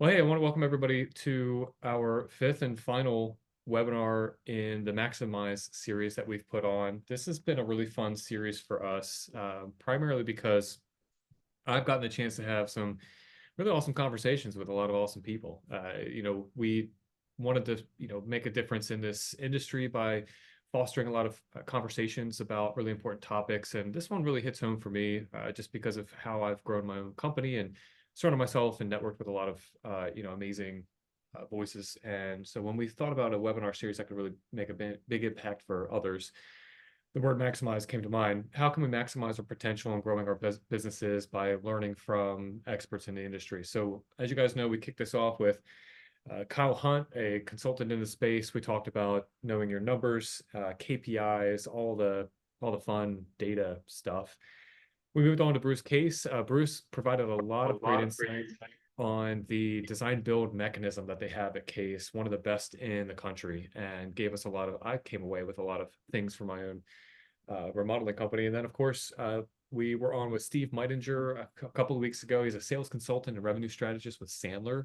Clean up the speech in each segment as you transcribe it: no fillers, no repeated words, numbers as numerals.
Well, hey, I want to welcome everybody to our fifth and final webinar in the Maximize series that we've put on. This has been a really fun series for us, primarily because I've gotten the chance to have some really awesome conversations with a lot of awesome people. We wanted to, make a difference in this industry by fostering a lot of conversations about really important topics. And this one really hits home for me, just because of how I've grown my own company and surrounded myself and networked with a lot of, amazing voices. And so when we thought about a webinar series that could really make a big impact for others, the word maximize came to mind. How can we maximize our potential in growing our businesses by learning from experts in the industry? So, as you guys know, we kicked this off with Kyle Hunt, a consultant in the space. We talked about knowing your numbers, KPIs, all the fun data stuff. We moved on to Bruce Case. Bruce provided a lot of great insight on the design build mechanism that they have at Case, one of the best in the country, and gave us I came away with a lot of things for my own remodeling company. And then, of course, we were on with Steve Meitinger a couple of weeks ago. He's a sales consultant and revenue strategist with Sandler.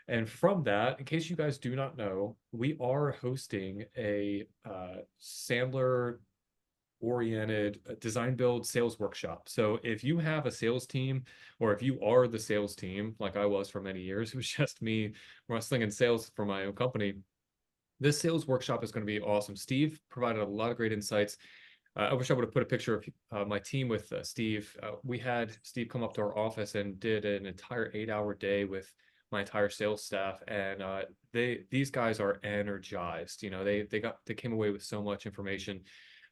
And from that, in case you guys do not know, we are hosting a Sandler oriented design build sales workshop. So if you have a sales team, or if you are the sales team, like I was for many years, it was just me wrestling in sales for my own company. This sales workshop is going to be awesome. Steve provided a lot of great insights. I wish I would have put a picture of my team with Steve. We had Steve come up to our office and did an entire 8-hour day with my entire sales staff, and these guys are energized. They came away with so much information.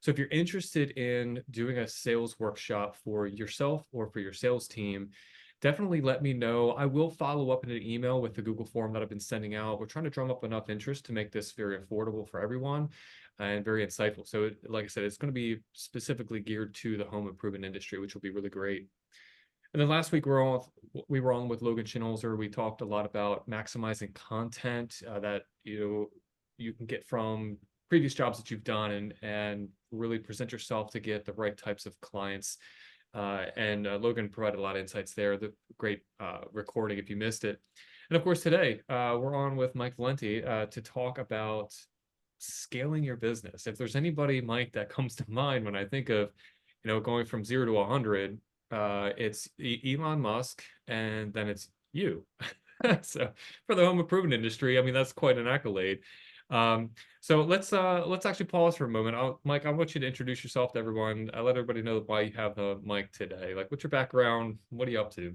So if you're interested in doing a sales workshop for yourself or for your sales team, definitely let me know. I will follow up in an email with the Google form that I've been sending out. We're trying to drum up enough interest to make this very affordable for everyone and very insightful. So, like I said, it's going to be specifically geared to the home improvement industry, which will be really great. And then last week we were on with Logan Schinholzer. We talked a lot about maximizing content that you can get from previous jobs that you've done, and really present yourself to get the right types of clients. And Logan provided a lot of insights there. The great recording if you missed it. And of course, today we're on with Mike Valente to talk about scaling your business. If there's anybody, Mike, that comes to mind when I think of, going from 0 to 100, it's Elon Musk, and then it's you. So for the home improvement industry, I mean, that's quite an accolade. So let's actually pause for a moment. Mike, I want you to introduce yourself to everyone. I let everybody know why you have the mic today. Like, what's your background? What are you up to?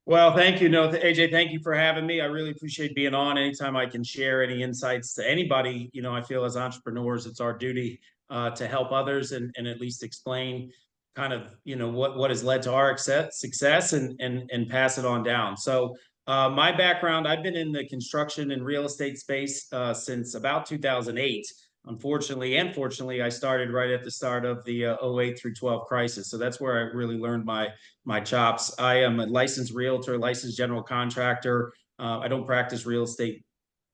Well, thank you. No, AJ, thank you for having me. I really appreciate being on. Anytime I can share any insights to anybody, I feel as entrepreneurs, it's our duty to help others and at least explain kind of, what has led to our success and pass it on down. So my background, I've been in the construction and real estate space since about 2008. Unfortunately and fortunately, I started right at the start of the '08 through 12 crisis. So that's where I really learned my chops. I am a licensed realtor, licensed general contractor. I don't practice real estate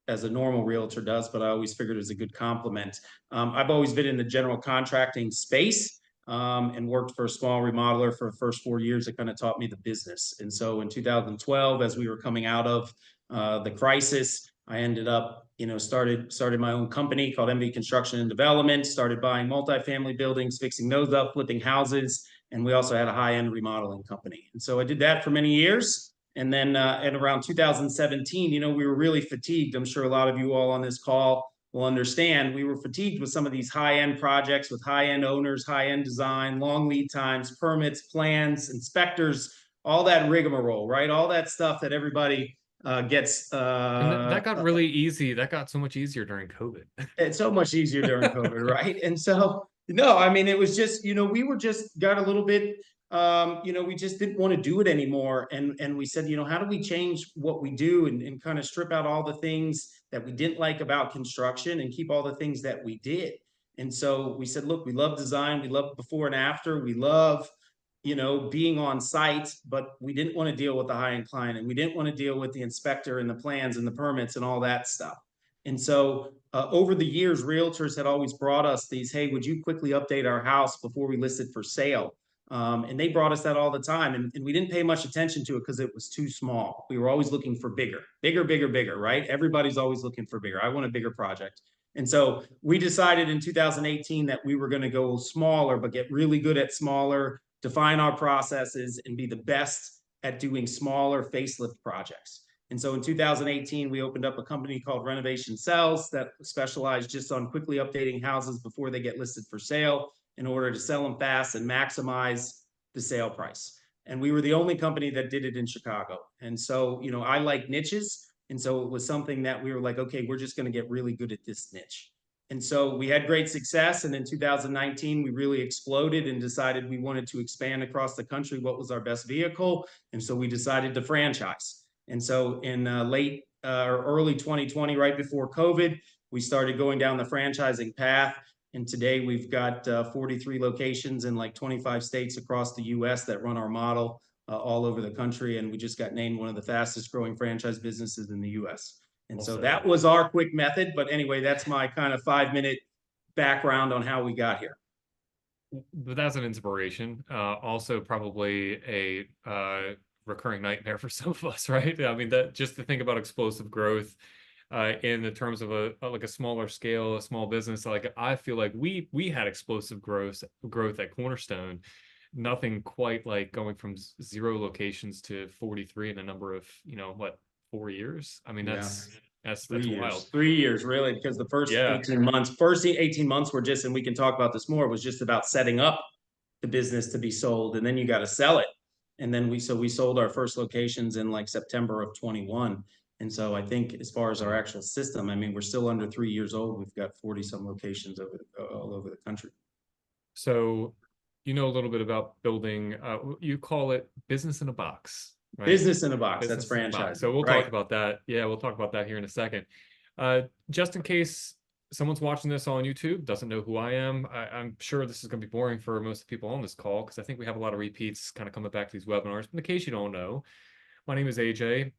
as a normal realtor does, but I always figured it was a good complement. I've always been in the general contracting space and worked for a small remodeler for the first 4 years. It kind of taught me the business. And so in 2012, as we were coming out of the crisis, I ended up, started my own company called MV Construction and Development, started buying multifamily buildings, fixing those up, flipping houses. And we also had a high-end remodeling company. And so I did that for many years. And then at around 2017, we were really fatigued. I'm sure a lot of you all on this call will understand. We were fatigued with some of these high-end projects with high-end owners, high-end design, long lead times, permits, plans, inspectors, all that rigmarole, right? All that stuff that everybody gets. And that got really easy. That got so much easier during COVID. It's so much easier during COVID, right? And so, no, I mean, it was just, we were just got a little bit, we just didn't want to do it anymore. And we said, how do we change what we do and kind of strip out all the things that we didn't like about construction and keep all the things that we did? And so we said, look, we love design, we love before and after, we love, being on site, but we didn't want to deal with the high-end client, and we didn't want to deal with the inspector and the plans and the permits and all that stuff. And so over the years, realtors had always brought us these, hey, would you quickly update our house before we list it for sale? And they brought us that all the time. And we didn't pay much attention to it because it was too small. We were always looking for bigger, bigger, bigger, bigger, right? Everybody's always looking for bigger. I want a bigger project. And so we decided in 2018 that we were going to go smaller, but get really good at smaller, define our processes, and be the best at doing smaller facelift projects. And so in 2018, we opened up a company called Renovation Sells that specialized just on quickly updating houses before they get listed for sale in order to sell them fast and maximize the sale price. And we were the only company that did it in Chicago. And so, I like niches. And so it was something that we were like, okay, we're just going to get really good at this niche. And so we had great success. And in 2019, we really exploded and decided we wanted to expand across the country. What was our best vehicle? And so we decided to franchise. And so in late or early 2020, right before COVID, we started going down the franchising path. And today we've got 43 locations in like 25 states across the US that run our model all over the country. And we just got named one of the fastest growing franchise businesses in the US. And Well so said. that was our quick method. But anyway, that's my kind of 5-minute background on how we got here. But that's an inspiration. Also, probably a recurring nightmare for some of us, right? I mean, that just to think about explosive growth in the terms of like a smaller scale, a small business. Like I feel like we had explosive growth at Cornerstone. Nothing quite like going from 0 locations to 43 in a number of, what, 4 years? I mean, Yeah. that's Three wild. years, 3 years, really, because the Yeah. first 18 months were just, and we can talk about this more, was just about setting up the business to be sold. And then you got to sell it. And then we sold our first locations in like September of 21. And so I think as far as our actual system, I mean, we're still under 3 years old. We've got 40 some locations all over the country. So, you know a little bit about building, you call it business in a box, right? Business in a box. That's Business in a box. So franchising, we'll talk right? about that. Yeah, we'll talk about that here in a second. Just in case someone's watching this on YouTube, doesn't know who I am, I'm sure this is going to be boring for most of the people on this call because I think we have a lot of repeats kind of coming back to these webinars. But in case you don't know, my name is AJ.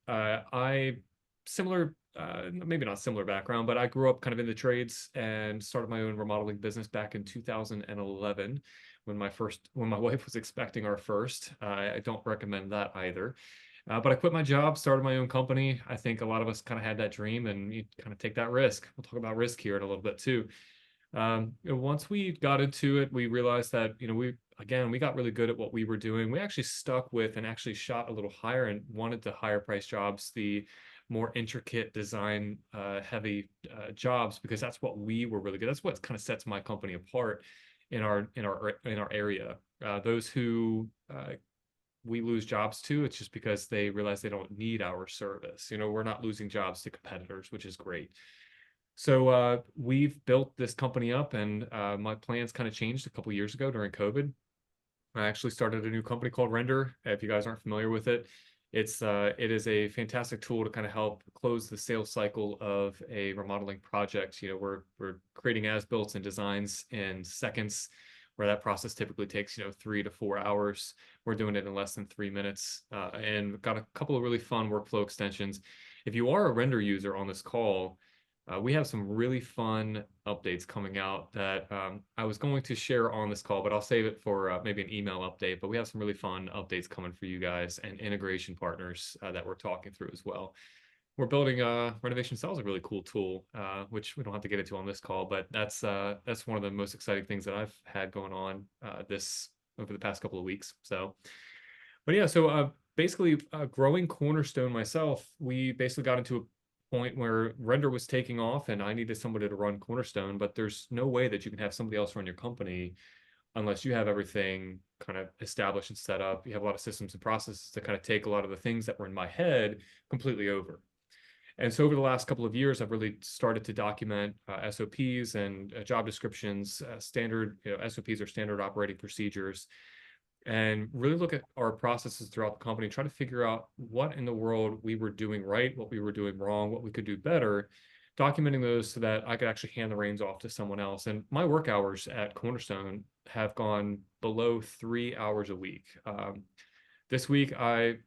Maybe not similar background, but I grew up kind of in the trades and started my own remodeling business back in 2011 when my wife was expecting our first. I don't recommend that either. But I quit my job, started my own company. I think a lot of us kind of had that dream and you kind of take that risk. We'll talk about risk here in a little bit too. Once we got into it, we realized that, we got really good at what we were doing. We actually stuck with and actually shot a little higher and wanted to higher price jobs, the more intricate design heavy jobs, because that's what we were really good. That's what kind of sets my company apart in our area. Those who we lose jobs to, it's just because they realize they don't need our service. We're not losing jobs to competitors, which is great. So we've built this company up, and my plans kind of changed a couple of years ago during COVID. I actually started a new company called Render. If you guys aren't familiar with it, it is a fantastic tool to kind of help close the sales cycle of a remodeling project. We're creating as-built and designs in seconds, where that process typically takes 3 to 4 hours. We're doing it in less than 3 minutes, and we've got a couple of really fun workflow extensions. If you are a Render user on this call, we have some really fun updates coming out that I was going to share on this call, but I'll save it for maybe an email update. But we have some really fun updates coming for you guys and integration partners that we're talking through as well. We're building Renovation Sells, a really cool tool, which we don't have to get into on this call, but that's one of the most exciting things that I've had going on over the past couple of weeks. So basically growing Cornerstone myself, we basically got into a point where Render was taking off and I needed somebody to run Cornerstone, but there's no way that you can have somebody else run your company unless you have everything kind of established and set up. You have a lot of systems and processes to kind of take a lot of the things that were in my head completely over. And so over the last couple of years, I've really started to document SOPs and job descriptions, standard SOPs or standard operating procedures, and really look at our processes throughout the company, try to figure out what in the world we were doing right, what we were doing wrong, what we could do better, documenting those so that I could actually hand the reins off to someone else. And my work hours at Cornerstone have gone below 3 hours a week. This week, I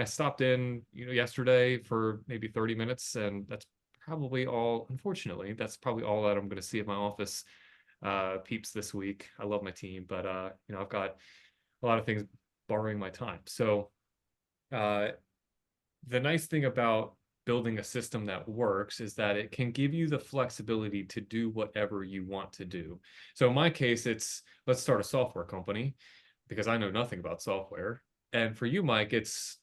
stopped in, yesterday for maybe 30 minutes, and that's probably all. Unfortunately, that's probably all that I'm going to see of my office peeps this week. I love my team, but I've got a lot of things borrowing my time. So uh, the nice thing about building a system that works is that it can give you the flexibility to do whatever you want to do. So in my case, it's let's start a software company because I know nothing about software. And for you, Mike, it's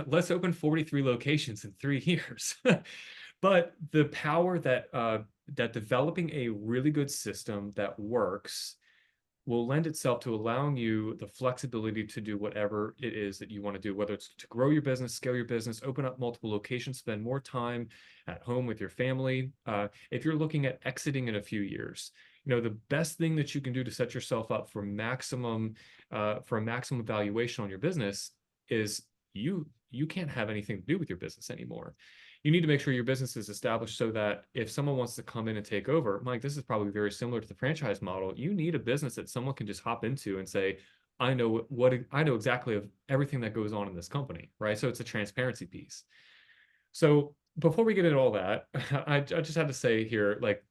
let's open 43 locations in 3 years. But the power that that developing a really good system that works will lend itself to allowing you the flexibility to do whatever it is that you want to do, whether it's to grow your business, scale your business, open up multiple locations, spend more time at home with your family. If you're looking at exiting in a few years, the best thing that you can do to set yourself up for a maximum valuation on your business is you can't have anything to do with your business anymore. You need to make sure your business is established so that if someone wants to come in and take over, Mike, this is probably very similar to the franchise model. You need a business that someone can just hop into and say, I know exactly of everything that goes on in this company, right? So it's a transparency piece. So before we get into all that, I just had to say here, like,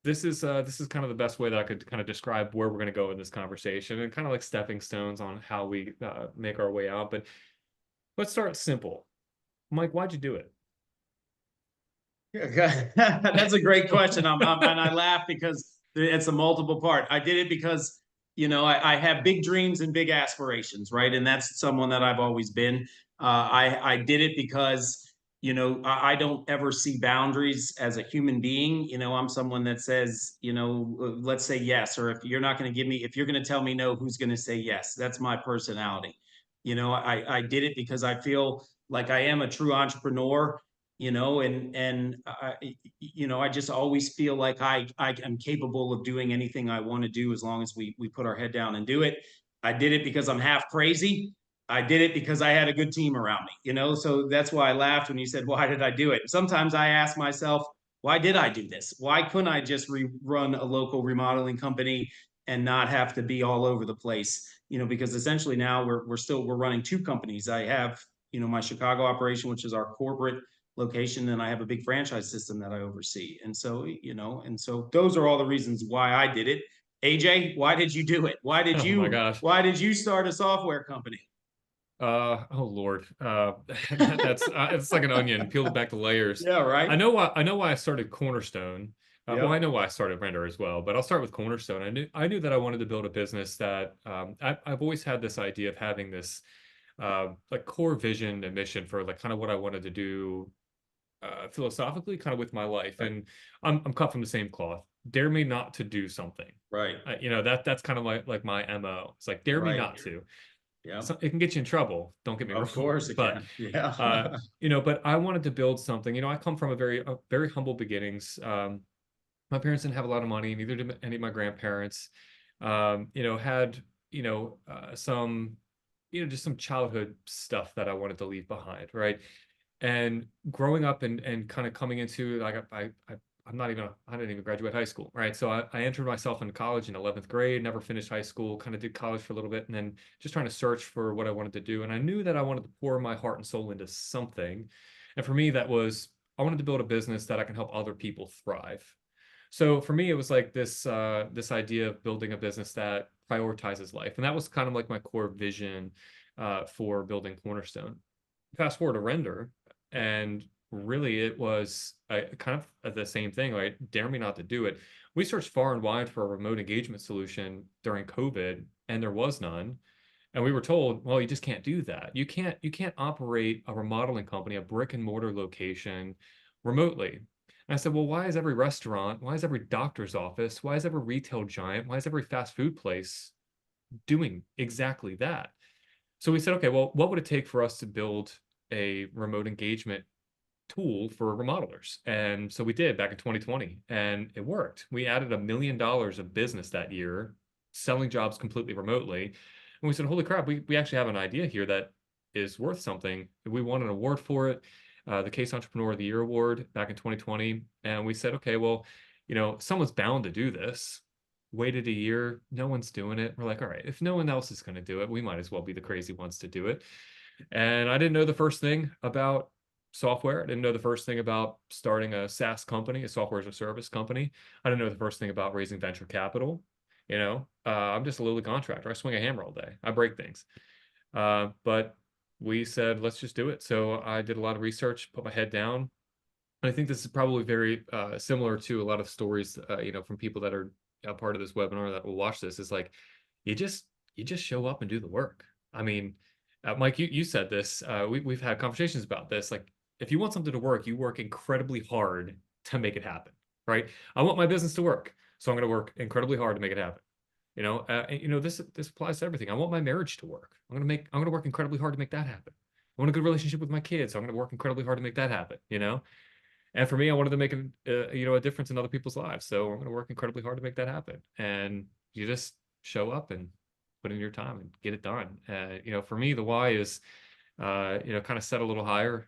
this is kind of the best way that I could kind of describe where we're going to go in this conversation and kind of like stepping stones on how we make our way out. But let's start simple. Mike, why'd you do it? That's a great question. And I laugh because it's a multiple part. I did it because, I have big dreams and big aspirations, right? And that's someone that I've always been. I did it because, I don't ever see boundaries as a human being. I'm someone that says, let's say yes, or if you're not going to give me, if you're going to tell me no, who's going to say yes? That's my personality. I did it because I feel like I am a true entrepreneur, and I just always feel like I am capable of doing anything I want to do as long as we put our head down and do it. I did it because I'm half crazy. I did it because I had a good team around me, so that's why I laughed when you said, why did I do it? Sometimes I ask myself, why did I do this? Why couldn't I just run a local remodeling company and not have to be all over the place? Because essentially now we're running two companies. I have, my Chicago operation, which is our corporate location, and I have a big franchise system that I oversee. And so those are all the reasons why I did it. AJ, why did you do it? Why did Oh my you gosh. why did you start a software company? Oh Lord. That's it's like an onion, peel it back to layers. Yeah, right. I know why I started Cornerstone. Well, I Yep. know why I started Render as well, but I'll start with Cornerstone. I knew that I wanted to build a business that I've always had this idea of having this like core vision and mission for like kind of what I wanted to do philosophically, kind of with my life. Right. And I'm cut from the same cloth. Dare me not to do something. Right. That's kind of like my MO. It's like dare me Right. not to. Yep. So it can get you in trouble. Don't get me Of wrong, course it but can. Yeah. uh, but I wanted to build something. I come from very humble beginnings. My parents didn't have a lot of money, neither did any of my grandparents. Had some just some childhood stuff that I wanted to leave behind, right? And growing up and kind of coming into like I didn't even graduate high school, right? So I entered myself into college in 11th grade, never finished high school, kind of did college for a little bit, and then just trying to search for what I wanted to do. And I knew that I wanted to pour my heart and soul into something. And for me, that was I wanted to build a business that I can help other people thrive. So for me, it was like this idea of building a business that prioritizes life, and that was kind of like my core vision for building Cornerstone. Fast forward to Render, and really it was kind of the same thing, right? Dare me not to do it. We searched far and wide for a remote engagement solution during COVID, and there was none. And we were told, well, you just can't do that. You can't operate a remodeling company, a brick and mortar location remotely. And I said, well, why is every restaurant, why is every doctor's office, why is every retail giant, why is every fast food place doing exactly that? So we said, okay, well, what would it take for us to build a remote engagement tool for remodelers? And so we did back in 2020, and it worked. We added $1 million of business that year, selling jobs completely remotely. And we said, holy crap, we actually have an idea here that is worth something. We won an award for it, the Case Entrepreneur of the Year award back in 2020. And we said, okay, well, someone's bound to do this. Waited a year, no one's doing it. We're like, all right, if no one else is going to do it, we might as well be the crazy ones to do it. And I didn't know the first thing about software. I didn't know the first thing about starting a SaaS company, a software as a service company. I didn't know the first thing about raising venture capital. I'm just a lowly contractor. I swing a hammer all day. I break things. But we said, let's just do it. So I did a lot of research, put my head down. And I think this is probably very similar to a lot of stories, from people that are a part of this webinar that will watch this. Is like, you just you just show up and do the work. I mean, Mike, you said this. We've had conversations about this. Like, if you want something to work, you work incredibly hard to make it happen, right? I want my business to work, so I'm going to work incredibly hard to make it happen. This applies to everything. I want my marriage to work. I'm going to work incredibly hard to make that happen. I want a good relationship with my kids, so I'm going to work incredibly hard to make that happen. And for me, I wanted to make a difference in other people's lives. So I'm going to work incredibly hard to make that happen. And you just show up and put in your time and get it done. For me, the why is, kind of set a little higher,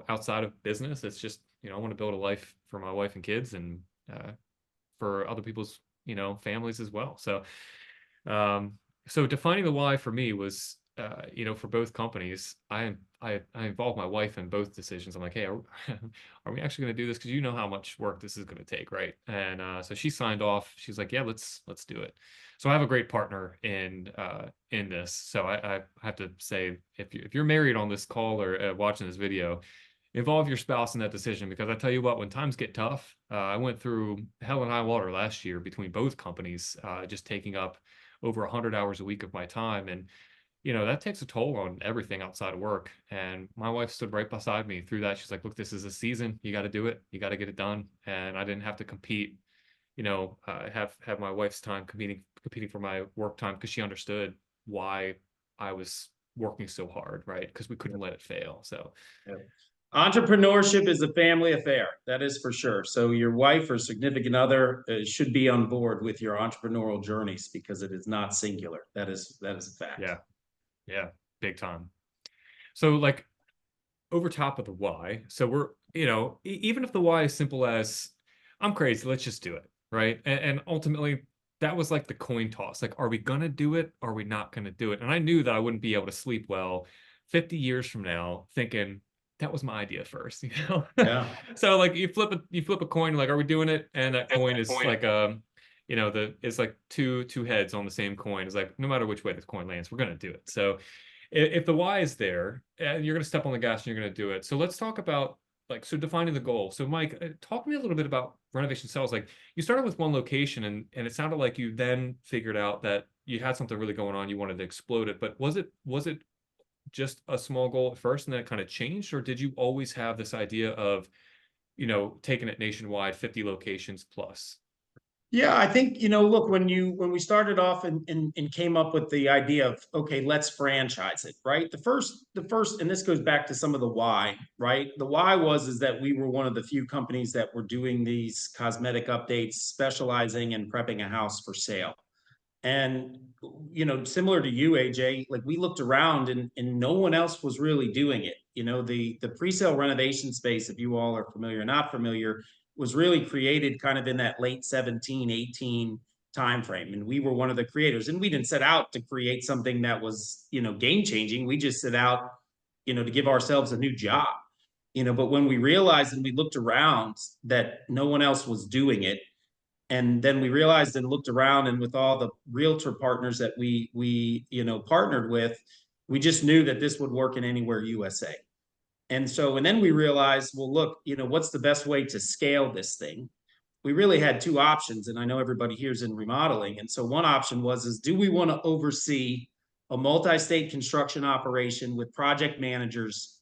outside of business. It's just, I want to build a life for my wife and kids and for other people's, families as well. Um, so defining the why for me was, for both companies, I involved my wife in both decisions. I'm like, hey, are we actually going to do this? Because you know how much work this is going to take, right? And so she signed off. She's like, yeah, let's do it. So I have a great partner in this. So I have to say, if you're married on this call or watching this video, involve your spouse in that decision, because I tell you what, when times get tough, I went through hell and high water last year between both companies, just taking up over 100 hours a week of my time. And that takes a toll on everything outside of work. And my wife stood right beside me through that. She's like, look, this is a season. You got to do it. You got to get it done. And I didn't have to compete, have my wife's time competing for my work time, because she understood why I was working so hard, right? Because we couldn't let it fail. So Yeah. Entrepreneurship is a family affair. That is for sure. So your wife or significant other should be on board with your entrepreneurial journeys, because it is not singular. That is a fact. yeah, yeah, big time. So like, over top of the why. So we're, even if the why is simple as I'm crazy, let's just do it, right? And ultimately, that was like the coin toss. Like, are we gonna do it? Are we not gonna do it? And I knew that I wouldn't be able to sleep well 50 years from now, thinking that was my idea first, Yeah. So like, you flip a coin, like, are we doing it? And that coin is like it's like two heads on the same coin. It's like, no matter which way this coin lands, we're gonna do it. So if the why is there, and you're going to step on the gas and you're going to do it. So let's talk about, like, so defining the goal. So Mike, talk to me a little bit about Renovation Sells. Like, you started with one location, and it sounded like you then figured out that you had something really going on. You wanted to explode it, but was it just a small goal at first and then it kind of changed, or did you always have this idea of, taking it nationwide, 50 locations plus? Yeah, I think, look, when we started off and came up with the idea of, okay, let's franchise it, right? The first, and this goes back to some of the why, right? The why is that we were one of the few companies that were doing these cosmetic updates, specializing in prepping a house for sale. And similar to you, AJ, like, we looked around and no one else was really doing it. The pre-sale renovation space, if you all are familiar or not familiar, was really created kind of in that late 17, 18 timeframe. And we were one of the creators. And we didn't set out to create something that was, game changing. We just set out, to give ourselves a new job. But when we realized and we looked around that no one else was doing it, and then we realized and looked around, and with all the realtor partners that we partnered with, we just knew that this would work in anywhere USA. And then we realized, well, look, what's the best way to scale this thing? We really had two options, and I know everybody here's in remodeling. And so one option is, do we want to oversee a multi-state construction operation with project managers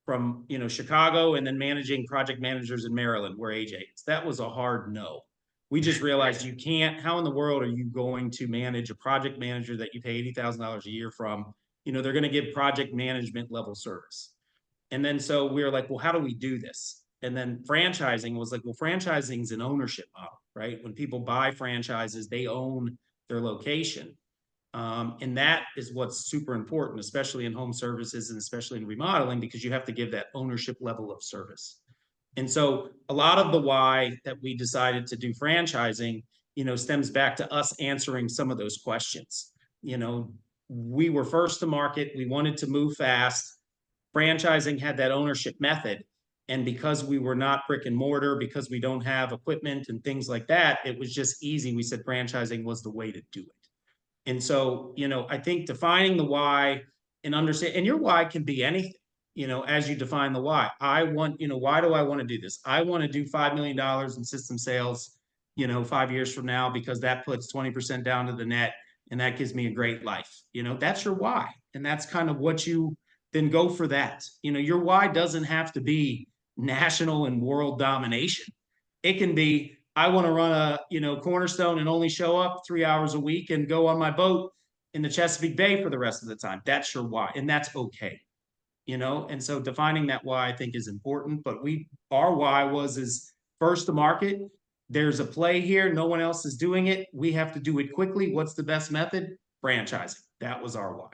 from Chicago, and then managing project managers in Maryland, where AJ is? That was a hard no. We just realized you can't. How in the world are you going to manage a project manager that you pay $80,000 a year from? They're going to give project management level service. And then so we were like, well, how do we do this? And then franchising was like, well, franchising is an ownership model, right? When people buy franchises, they own their location. And that is what's super important, especially in home services and especially in remodeling, because you have to give that ownership level of service. And so a lot of the why that we decided to do franchising, stems back to us answering some of those questions. We were first to market. We wanted to move fast. Franchising had that ownership method. And because we were not brick and mortar, because we don't have equipment and things like that, it was just easy. We said franchising was the way to do it. And so, I think defining the why and understand, and your why can be anything, as you define the why. I want, why do I want to do this? I want to do $5 million in system sales, 5 years from now, because that puts 20% down to the net and that gives me a great life. That's your why. And that's kind of what you then go for that. Your why doesn't have to be national and world domination. It can be, I want to run a, Cornerstone and only show up 3 hours a week and go on my boat in the Chesapeake Bay for the rest of the time. That's your why. And that's okay. And so defining that why I think is important. But our why is first to market. There's a play here. No one else is doing it. We have to do it quickly. What's the best method? Franchising. That was our why.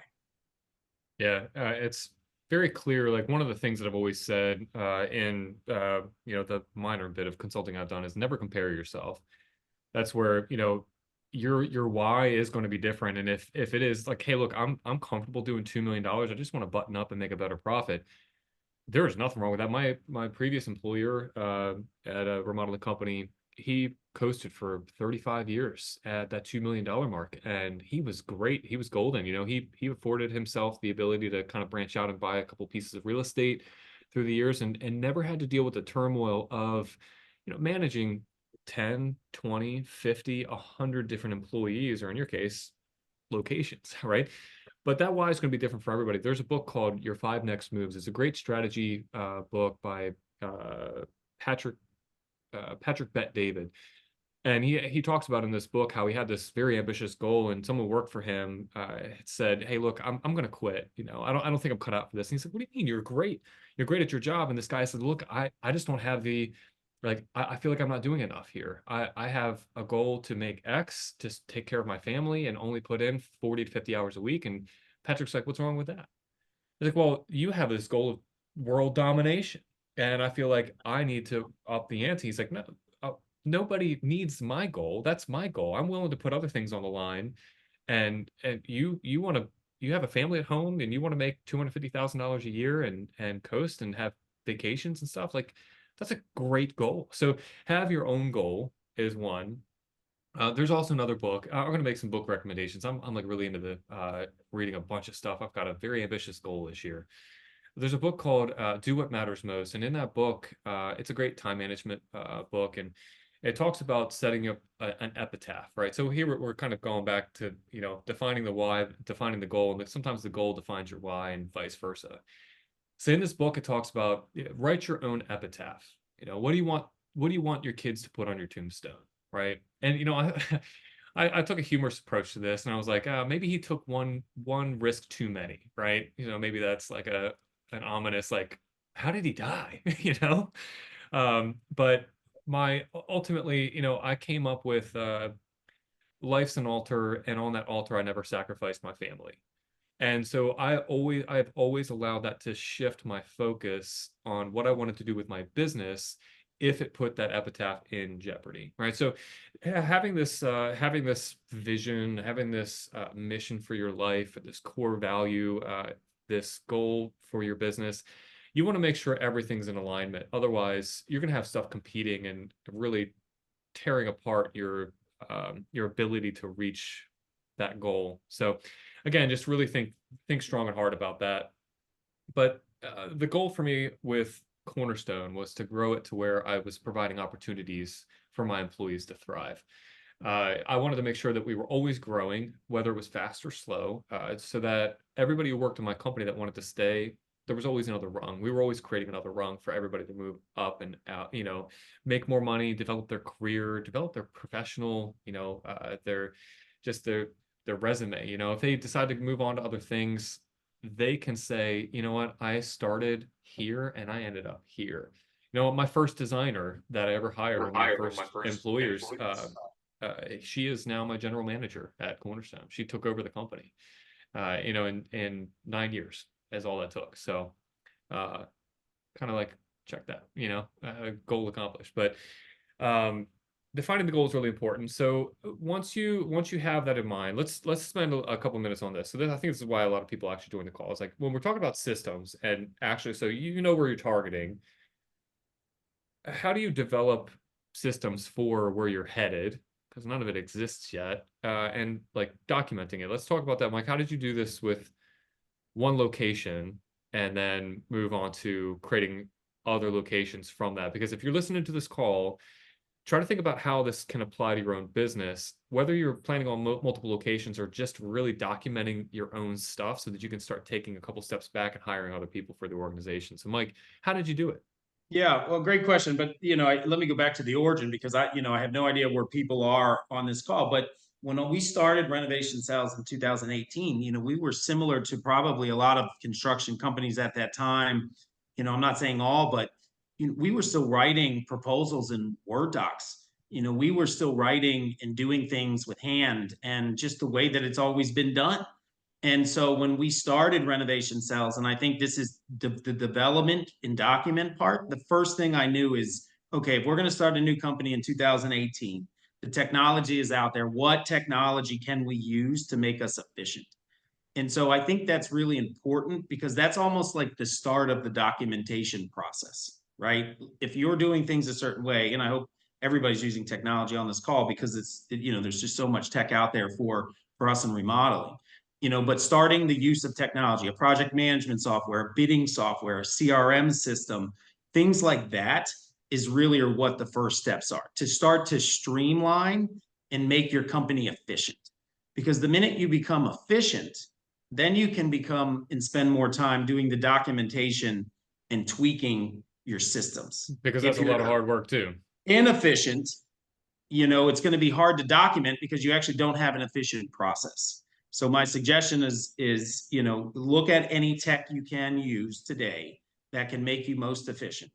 Yeah, it's very clear. Like one of the things that I've always said in the minor bit of consulting I've done is never compare yourself. That's where your why is going to be different. And if it is like, hey, look, I'm comfortable doing $2 million. I just want to button up and make a better profit. There's nothing wrong with that. My previous employer at a remodeling company, he coasted for 35 years at that $2 million mark, and he was great. He was golden. He afforded himself the ability to kind of branch out and buy a couple pieces of real estate through the years, and never had to deal with the turmoil of managing 10, 20, 50, 100 different employees, or in your case, locations, right? But that why is going to be different for everybody. There's a book called Your Five Next Moves. It's a great strategy book by Patrick Patrick Bet David, and he talks about in this book how he had this very ambitious goal, and someone worked for him said, "Hey, look, I'm going to quit. I don't think I'm cut out for this." And he said, "What do you mean? You're great. You're great at your job." And this guy said, "Look, I just don't have the I feel like I'm not doing enough here. I have a goal to make X to take care of my family and only put in 40 to 50 hours a week." And Patrick's like, "What's wrong with that?" He's like, "Well, you have this goal of world domination, and I feel like I need to up the ante." He's like, "No, nobody needs my goal. That's my goal. I'm willing to put other things on the line. And you have a family at home and you want to make $250,000 a year and coast and have vacations and stuff. Like that's a great goal. So have your own goal is one. There's also another book. I'm going to make some book recommendations. I'm like really into the reading a bunch of stuff. I've got a very ambitious goal this year. There's a book called Do What Matters Most. And in that book, it's a great time management book. And it talks about setting up an epitaph, right? So here we're kind of going back to, defining the why, defining the goal. And sometimes the goal defines your why and vice versa. So in this book, it talks about write your own epitaph. What do you want? What do you want your kids to put on your tombstone, right? And I took a humorous approach to this, and I was like, maybe he took one risk too many, right? Maybe that's like an ominous like, how did he die? But my ultimately, I came up with life's an altar, and on that altar, I never sacrificed my family. And so I've always allowed that to shift my focus on what I wanted to do with my business if it put that epitaph in jeopardy, right? So having this vision, having this mission for your life, this core value, this goal for your business, you want to make sure everything's in alignment. Otherwise, you're going to have stuff competing and really tearing apart your ability to reach that goal. So again, just really think strong and hard about that. But the goal for me with Cornerstone was to grow it to where I was providing opportunities for my employees to thrive. I wanted to make sure that we were always growing, whether it was fast or slow, so that everybody who worked in my company that wanted to stay, there was always another rung. We were always creating another rung for everybody to move up and out, make more money, develop their career, develop their professional, their resume. If they decide to move on to other things, they can say, you know what, I started here and I ended up here. My first designer that I ever hired, one of my first employers, she is now my general manager at Cornerstone. She took over the company, in 9 years is all that took. So, kind of like check that, goal accomplished. But defining the goal is really important. So once you have that in mind, let's spend a couple minutes on this. So I think this is why a lot of people actually join the call. It's like when we're talking about systems and actually, so where you're targeting, how do you develop systems for where you're headed? Because none of it exists yet. And like documenting it. Let's talk about that, Mike. How did you do this with one location and then move on to creating other locations from that? Because if you're listening to this call, try to think about how this can apply to your own business, whether you're planning on multiple locations or just really documenting your own stuff so that you can start taking a couple steps back and hiring other people for the organization. So, Mike, how did you do it? Yeah, well, great question. But let me go back to the origin because I have no idea where people are on this call. But when we started Renovation Sales in 2018, we were similar to probably a lot of construction companies at that time. I'm not saying all, but we were still writing proposals in Word docs. We were still writing and doing things with hand and just the way that it's always been done. And so when we started Renovation Cells, and I think this is the development and document part, the first thing I knew is, okay, if we're going to start a new company in 2018, the technology is out there. What technology can we use to make us efficient? And so I think that's really important because that's almost like the start of the documentation process, right? If you're doing things a certain way, and I hope everybody's using technology on this call because there's just so much tech out there for us in remodeling. But starting the use of technology, a project management software, a bidding software, a CRM system, things like that is really are what the first steps are to start to streamline and make your company efficient. Because the minute you become efficient, then you can become and spend more time doing the documentation and tweaking your systems. Because that's If a lot you're of hard work too. inefficient, it's going to be hard to document because you actually don't have an efficient process. So my suggestion is look at any tech you can use today that can make you most efficient,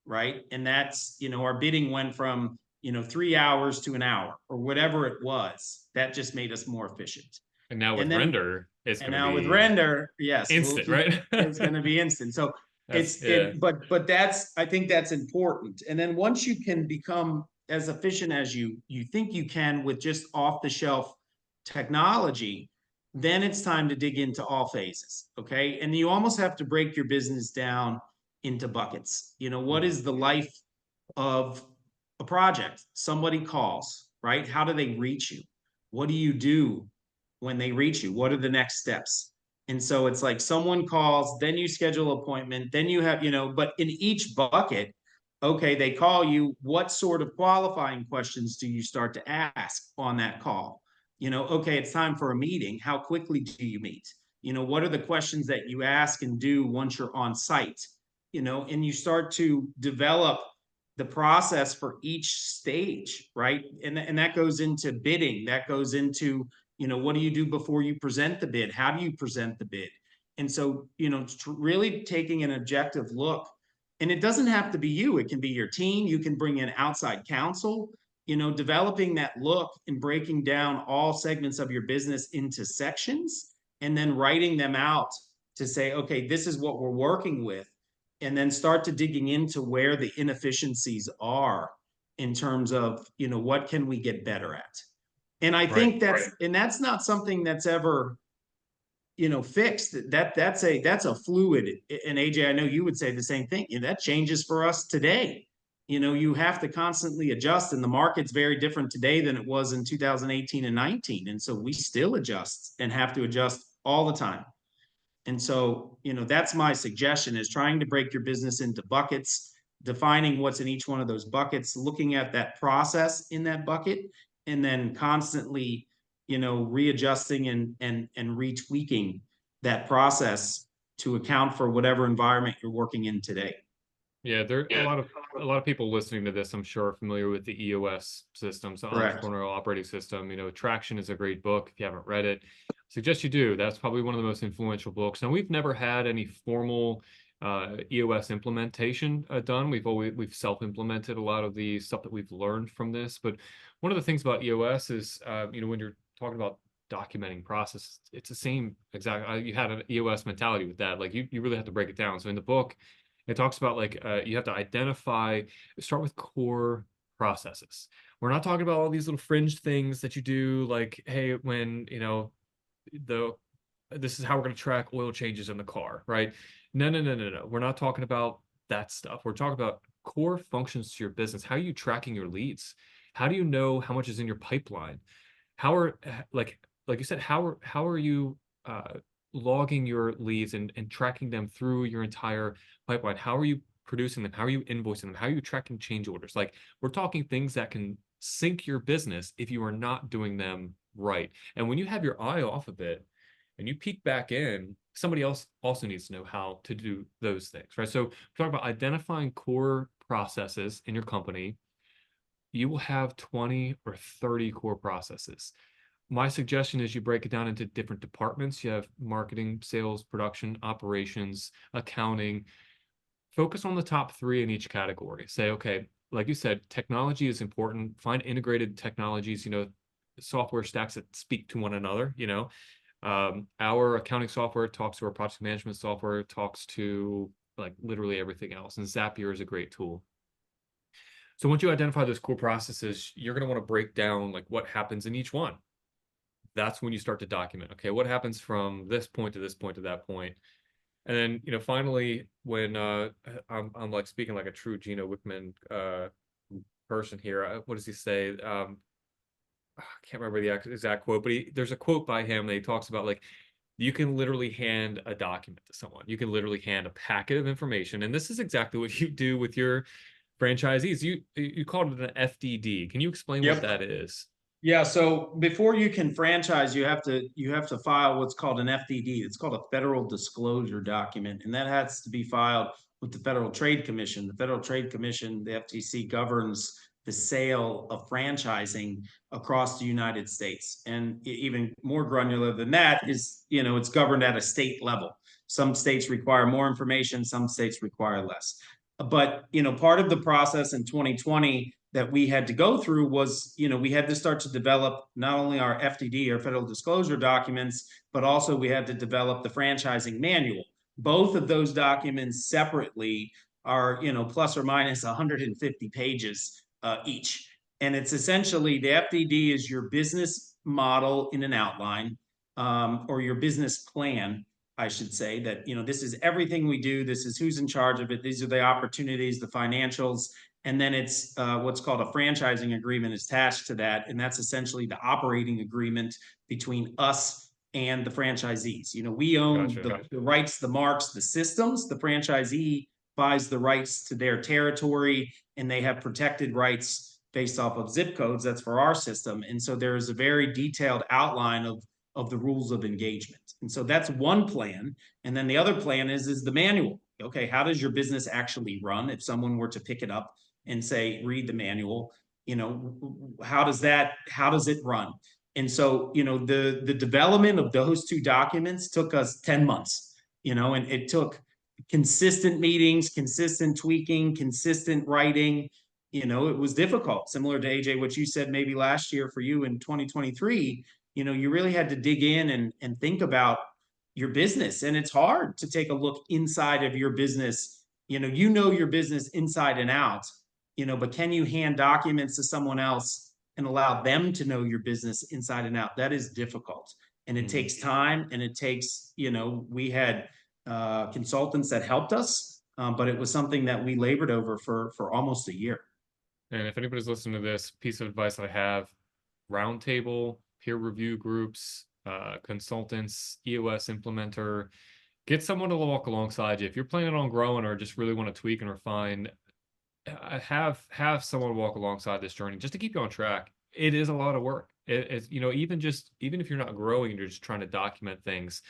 right? And that's our bidding went from 3 hours to an hour or whatever it was. That just made us more efficient. And now with And then render, it's and going to now with be render, yes, instant, right? it's going to be instant. So That's yeah, but I think that's important. And then once you can become as efficient as you think you can with just off the shelf technology, then it's time to dig into all phases. Okay. And you almost have to break your business down into buckets. What is the life of a project? Somebody calls, right? How do they reach you? What do you do when they reach you? What are the next steps? And so it's like someone calls, then you schedule appointment, then you have, but in each bucket, okay, they call you. What sort of qualifying questions do you start to ask on that call? Okay, it's time for a meeting. How quickly do you meet? What are the questions that you ask and do once you're on site? And you start to develop the process for each stage, right? And that goes into bidding. That goes into, what do you do before you present the bid? How do you present the bid? And so, really taking an objective look. And it doesn't have to be you, it can be your team. You can bring in outside counsel, developing that look and breaking down all segments of your business into sections and then writing them out to say, okay, this is what we're working with, and then start to digging into where the inefficiencies are in terms of what can we get better at. And I right. think that's not something that's ever fixed. That's a fluid. And AJ, I know you would say the same thing. That changes for us today. You have to constantly adjust, and the market's very different today than it was in 2018 and 19, and so we still adjust and have to adjust all the time. And so, that's my suggestion, is trying to break your business into buckets, defining what's in each one of those buckets, looking at that process in that bucket, and then constantly, readjusting and retweaking that process to account for whatever environment you're working in today. Yeah, there are a lot of people listening to this, I'm sure, are familiar with the EOS system, so Correct. entrepreneurial operating system. Traction is a great book. If you haven't read it, suggest you do. That's probably one of the most influential books. Now, we've never had any formal EOS implementation done. We've self-implemented a lot of the stuff that we've learned from this. But one of the things about EOS is, when you're talking about documenting process, it's the same exact. You had an EOS mentality with that. Like you really have to break it down. So in the book, it talks about like you have to start with core processes. We're not talking about all these little fringe things that you do, like, hey, when the this is how we're going to track oil changes in the car, right? No, no, no, no, no. We're not talking about that stuff. We're talking about core functions to your business. How are you tracking your leads? How do you know how much is in your pipeline? How are like you said, how are you logging your leads and tracking them through your entire pipeline? How are you producing them? How are you invoicing them? How are you tracking change orders? Like we're talking things that can sink your business if you are not doing them right. And when you have your eye off a bit and you peek back in, somebody else also needs to know how to do those things, right? So we're talking about identifying core processes in your company. You will have 20 or 30 core processes. My suggestion is you break it down into different departments. You have marketing, sales, production, operations, accounting. Focus on the top three in each category. Say, okay, like you said, technology is important. Find integrated technologies, software stacks that speak to one another. Our accounting software talks to our project management software, talks to like literally everything else. And Zapier is a great tool. So once you identify those core processes, you're going to want to break down like what happens in each one. That's when you start to document, okay, what happens from this point to this point to that point. And then, finally, when I'm like speaking like a true Gino Wickman person here, what does he say? I can't remember the exact quote, but there's a quote by him that he talks about like you can literally hand a document to someone. You can literally hand a packet of information, and this is exactly what you do with your franchisees. You called it an FDD. Can you explain what Yep. that is? Yeah, so before you can franchise, you have to file what's called an FDD. It's called a federal disclosure document, and that has to be filed with the Federal Trade Commission. The Federal Trade Commission, the FTC, governs the sale of franchising across the United States. And even more granular than that is, it's governed at a state level. Some states require more information, some states require less. But, part of the process in 2020 that we had to go through was, we had to start to develop not only our FDD or federal disclosure documents, but also we had to develop the franchising manual. Both of those documents separately are, plus or minus 150 pages each. And it's essentially the FDD is your business model in an outline, or your business plan, I should say, that, this is everything we do. This is who's in charge of it. These are the opportunities, the financials, and then it's what's called a franchising agreement attached to that. And that's essentially the operating agreement between us and the franchisees. We own Gotcha. the rights, the marks, the systems. The franchisee buys the rights to their territory, and they have protected rights based off of zip codes. That's for our system. And so there is a very detailed outline of the rules of engagement. And so that's one plan. And then the other plan is the manual. Okay, how does your business actually run? If someone were to pick it up and say, read the manual, how does it run? And so, the development of those two documents took us 10 months, and it took consistent meetings, consistent tweaking, consistent writing. It was difficult, similar to AJ, what you said maybe last year for you in 2023. You really had to dig in and think about your business. And it's hard to take a look inside of your business. Your business inside and out, but can you hand documents to someone else and allow them to know your business inside and out? That is difficult. And it Mhm. takes time, and it takes, we had consultants that helped us, but it was something that we labored over for almost a year. And if anybody's listening to this piece of advice I have, roundtable, peer review groups, consultants, EOS implementer, get someone to walk alongside you. If you're planning on growing or just really want to tweak and refine, have someone walk alongside this journey just to keep you on track. It is a lot of work. It's even if you're not growing, you're just trying to document things.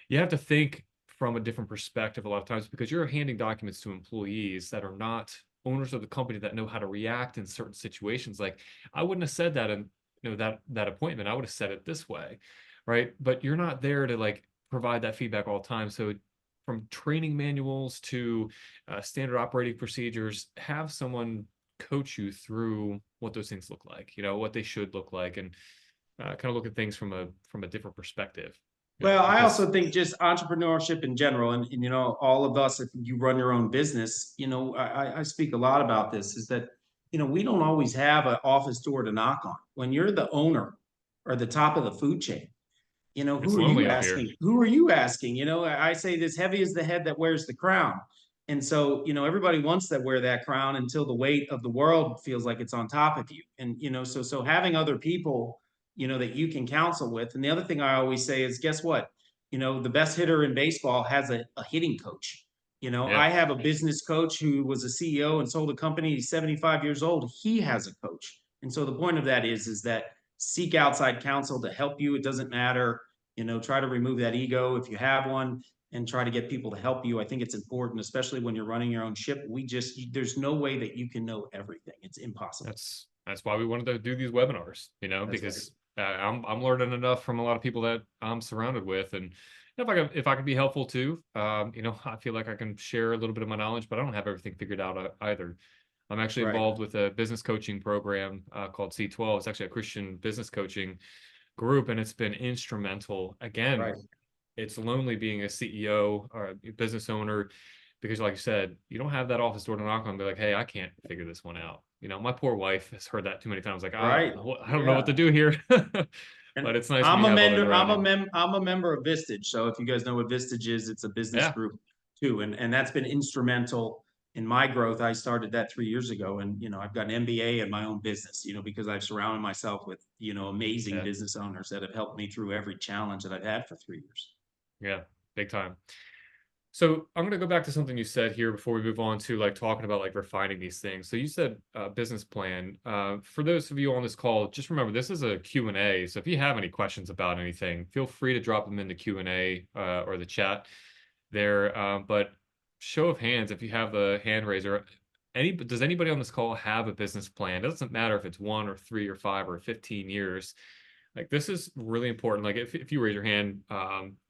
You have to think from a different perspective a lot of times because you're handing documents to employees that are not owners of the company that know how to react in certain situations. Like I wouldn't have said that in that appointment. I would have said it this way, right? But you're not there to like provide that feedback all the time. So from training manuals to standard operating procedures, have someone coach you through what those things look like, what they should look like, and kind of look at things from a different perspective. Well, I Because also think just entrepreneurship in general, and all of us, if you run your own business, I speak a lot about this, is that, we don't always have an office door to knock on. When you're the owner or the top of the food chain, it's who are lonely you up here. asking? Who are you asking? I say this: heavy is the head that wears the crown. And so, everybody wants to wear that crown until the weight of the world feels like it's on top of you. And, so having other people, that you can counsel with. And the other thing I always say is, guess what? The best hitter in baseball has a hitting coach. Yeah, I have a business coach who was a CEO and sold a company. He's 75 years old. He has a coach. And so the point of that is that seek outside counsel to help you. It doesn't matter, try to remove that ego if you have one, and try to get people to help you. I think it's important, especially when you're running your own ship. There's no way that you can know everything. It's impossible. that's why we wanted to do these webinars, That's right. because I'm learning enough from a lot of people that I'm surrounded with, and if I can be helpful too, I feel like I can share a little bit of my knowledge, but I don't have everything figured out either. I'm actually Right. involved with a business coaching program called C12. It's actually a Christian business coaching group, and it's been instrumental. Again, Right. it's lonely being a CEO or a business owner because, like you said, you don't have that office door to knock on and be like, "Hey, I can't figure this one out." My poor wife has heard that too many times. Like, Right. I don't know what Yeah. to do here. And But it's nice when you have others around you. I'm a member of Vistage. So if you guys know what Vistage is, it's a business Yeah, group too. And that's been instrumental in my growth. I started that 3 years ago, and I've got an MBA in my own business, because I've surrounded myself with, amazing yeah, business owners that have helped me through every challenge that I've had for 3 years. yeah, big time. So I'm going to go back to something you said here before we move on to like talking about like refining these things. So you said business plan. For those of you on this call, just remember this is a Q&A. So if you have any questions about anything, feel free to drop them in the Q&A or the chat there. But show of hands, if you have the hand raiser, does anybody on this call have a business plan? It doesn't matter if it's 1 or 3 or 5 or 15 years. Like this is really important. Like if you raise your hand,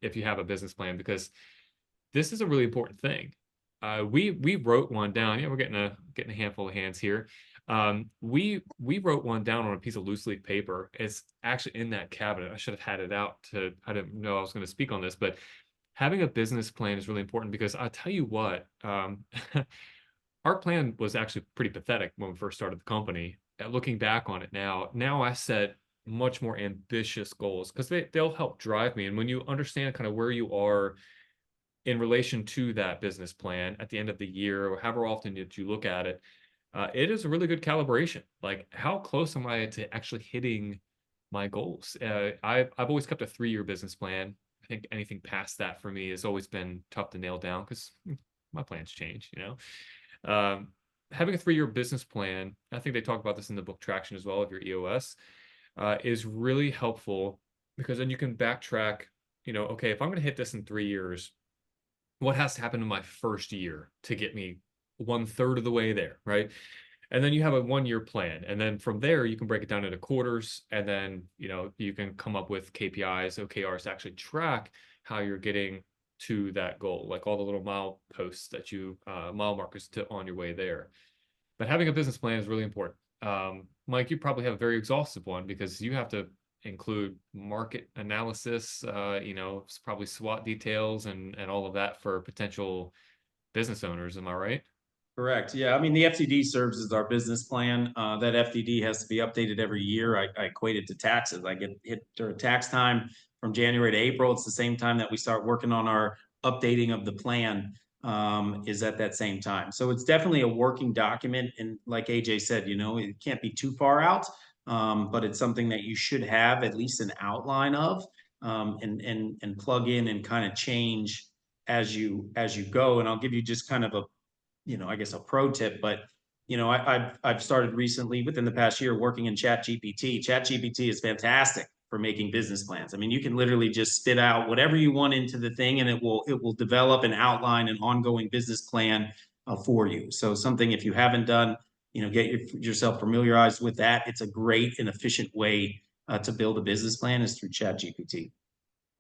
if you have a business plan, because this is a really important thing. We wrote one down. Yeah, we're getting a handful of hands here. We wrote one down on a piece of loose leaf paper. It's actually in that cabinet. I should have had it out to. I didn't know I was going to speak on this, but having a business plan is really important because I'll tell you what, our plan was actually pretty pathetic when we first started the company. Looking back on it now I set much more ambitious goals because they'll help drive me. And when you understand kind of where you are in relation to that business plan at the end of the year or however often that you look at it, it is a really good calibration. Like, how close am I to actually hitting my goals? I've always kept a 3-year business plan. I think anything past that for me has always been tough to nail down because my plans change. Um, Having a 3-year business plan, I think they talk about this in the book Traction as well of your EOS, is really helpful because then you can backtrack. Okay, if I'm going to hit this in 3 years, what has to happen in my first year to get me 1/3 of the way there, right? And then you have a 1-year plan. And then from there, you can break it down into quarters. And then, you can come up with KPIs, OKRs to actually track how you're getting to that goal, like all the little mile posts that mile markers on your way there. But having a business plan is really important. Mike, you probably have a very exhaustive one because you have to include market analysis, probably SWOT details and all of that for potential business owners. Am I right? Correct. Yeah. I mean, the FTD serves as our business plan. That FTD has to be updated every year. I equate it to taxes. I get hit during tax time from January to April. It's the same time that we start working on our updating of the plan, is at that same time. So it's definitely a working document. And like AJ said, it can't be too far out, but it's something that you should have at least an outline of, and plug in and kind of change as you go. And I'll give you just kind of a, I guess a pro tip, but I've started recently within the past year working in Chat GPT. Chat GPT is fantastic for making business plans. I mean, you can literally just spit out whatever you want into the thing, and it will develop and outline an ongoing business plan for you. So something, if you haven't done, get yourself familiarized with that. It's a great and efficient way to build a business plan is through Chat GPT.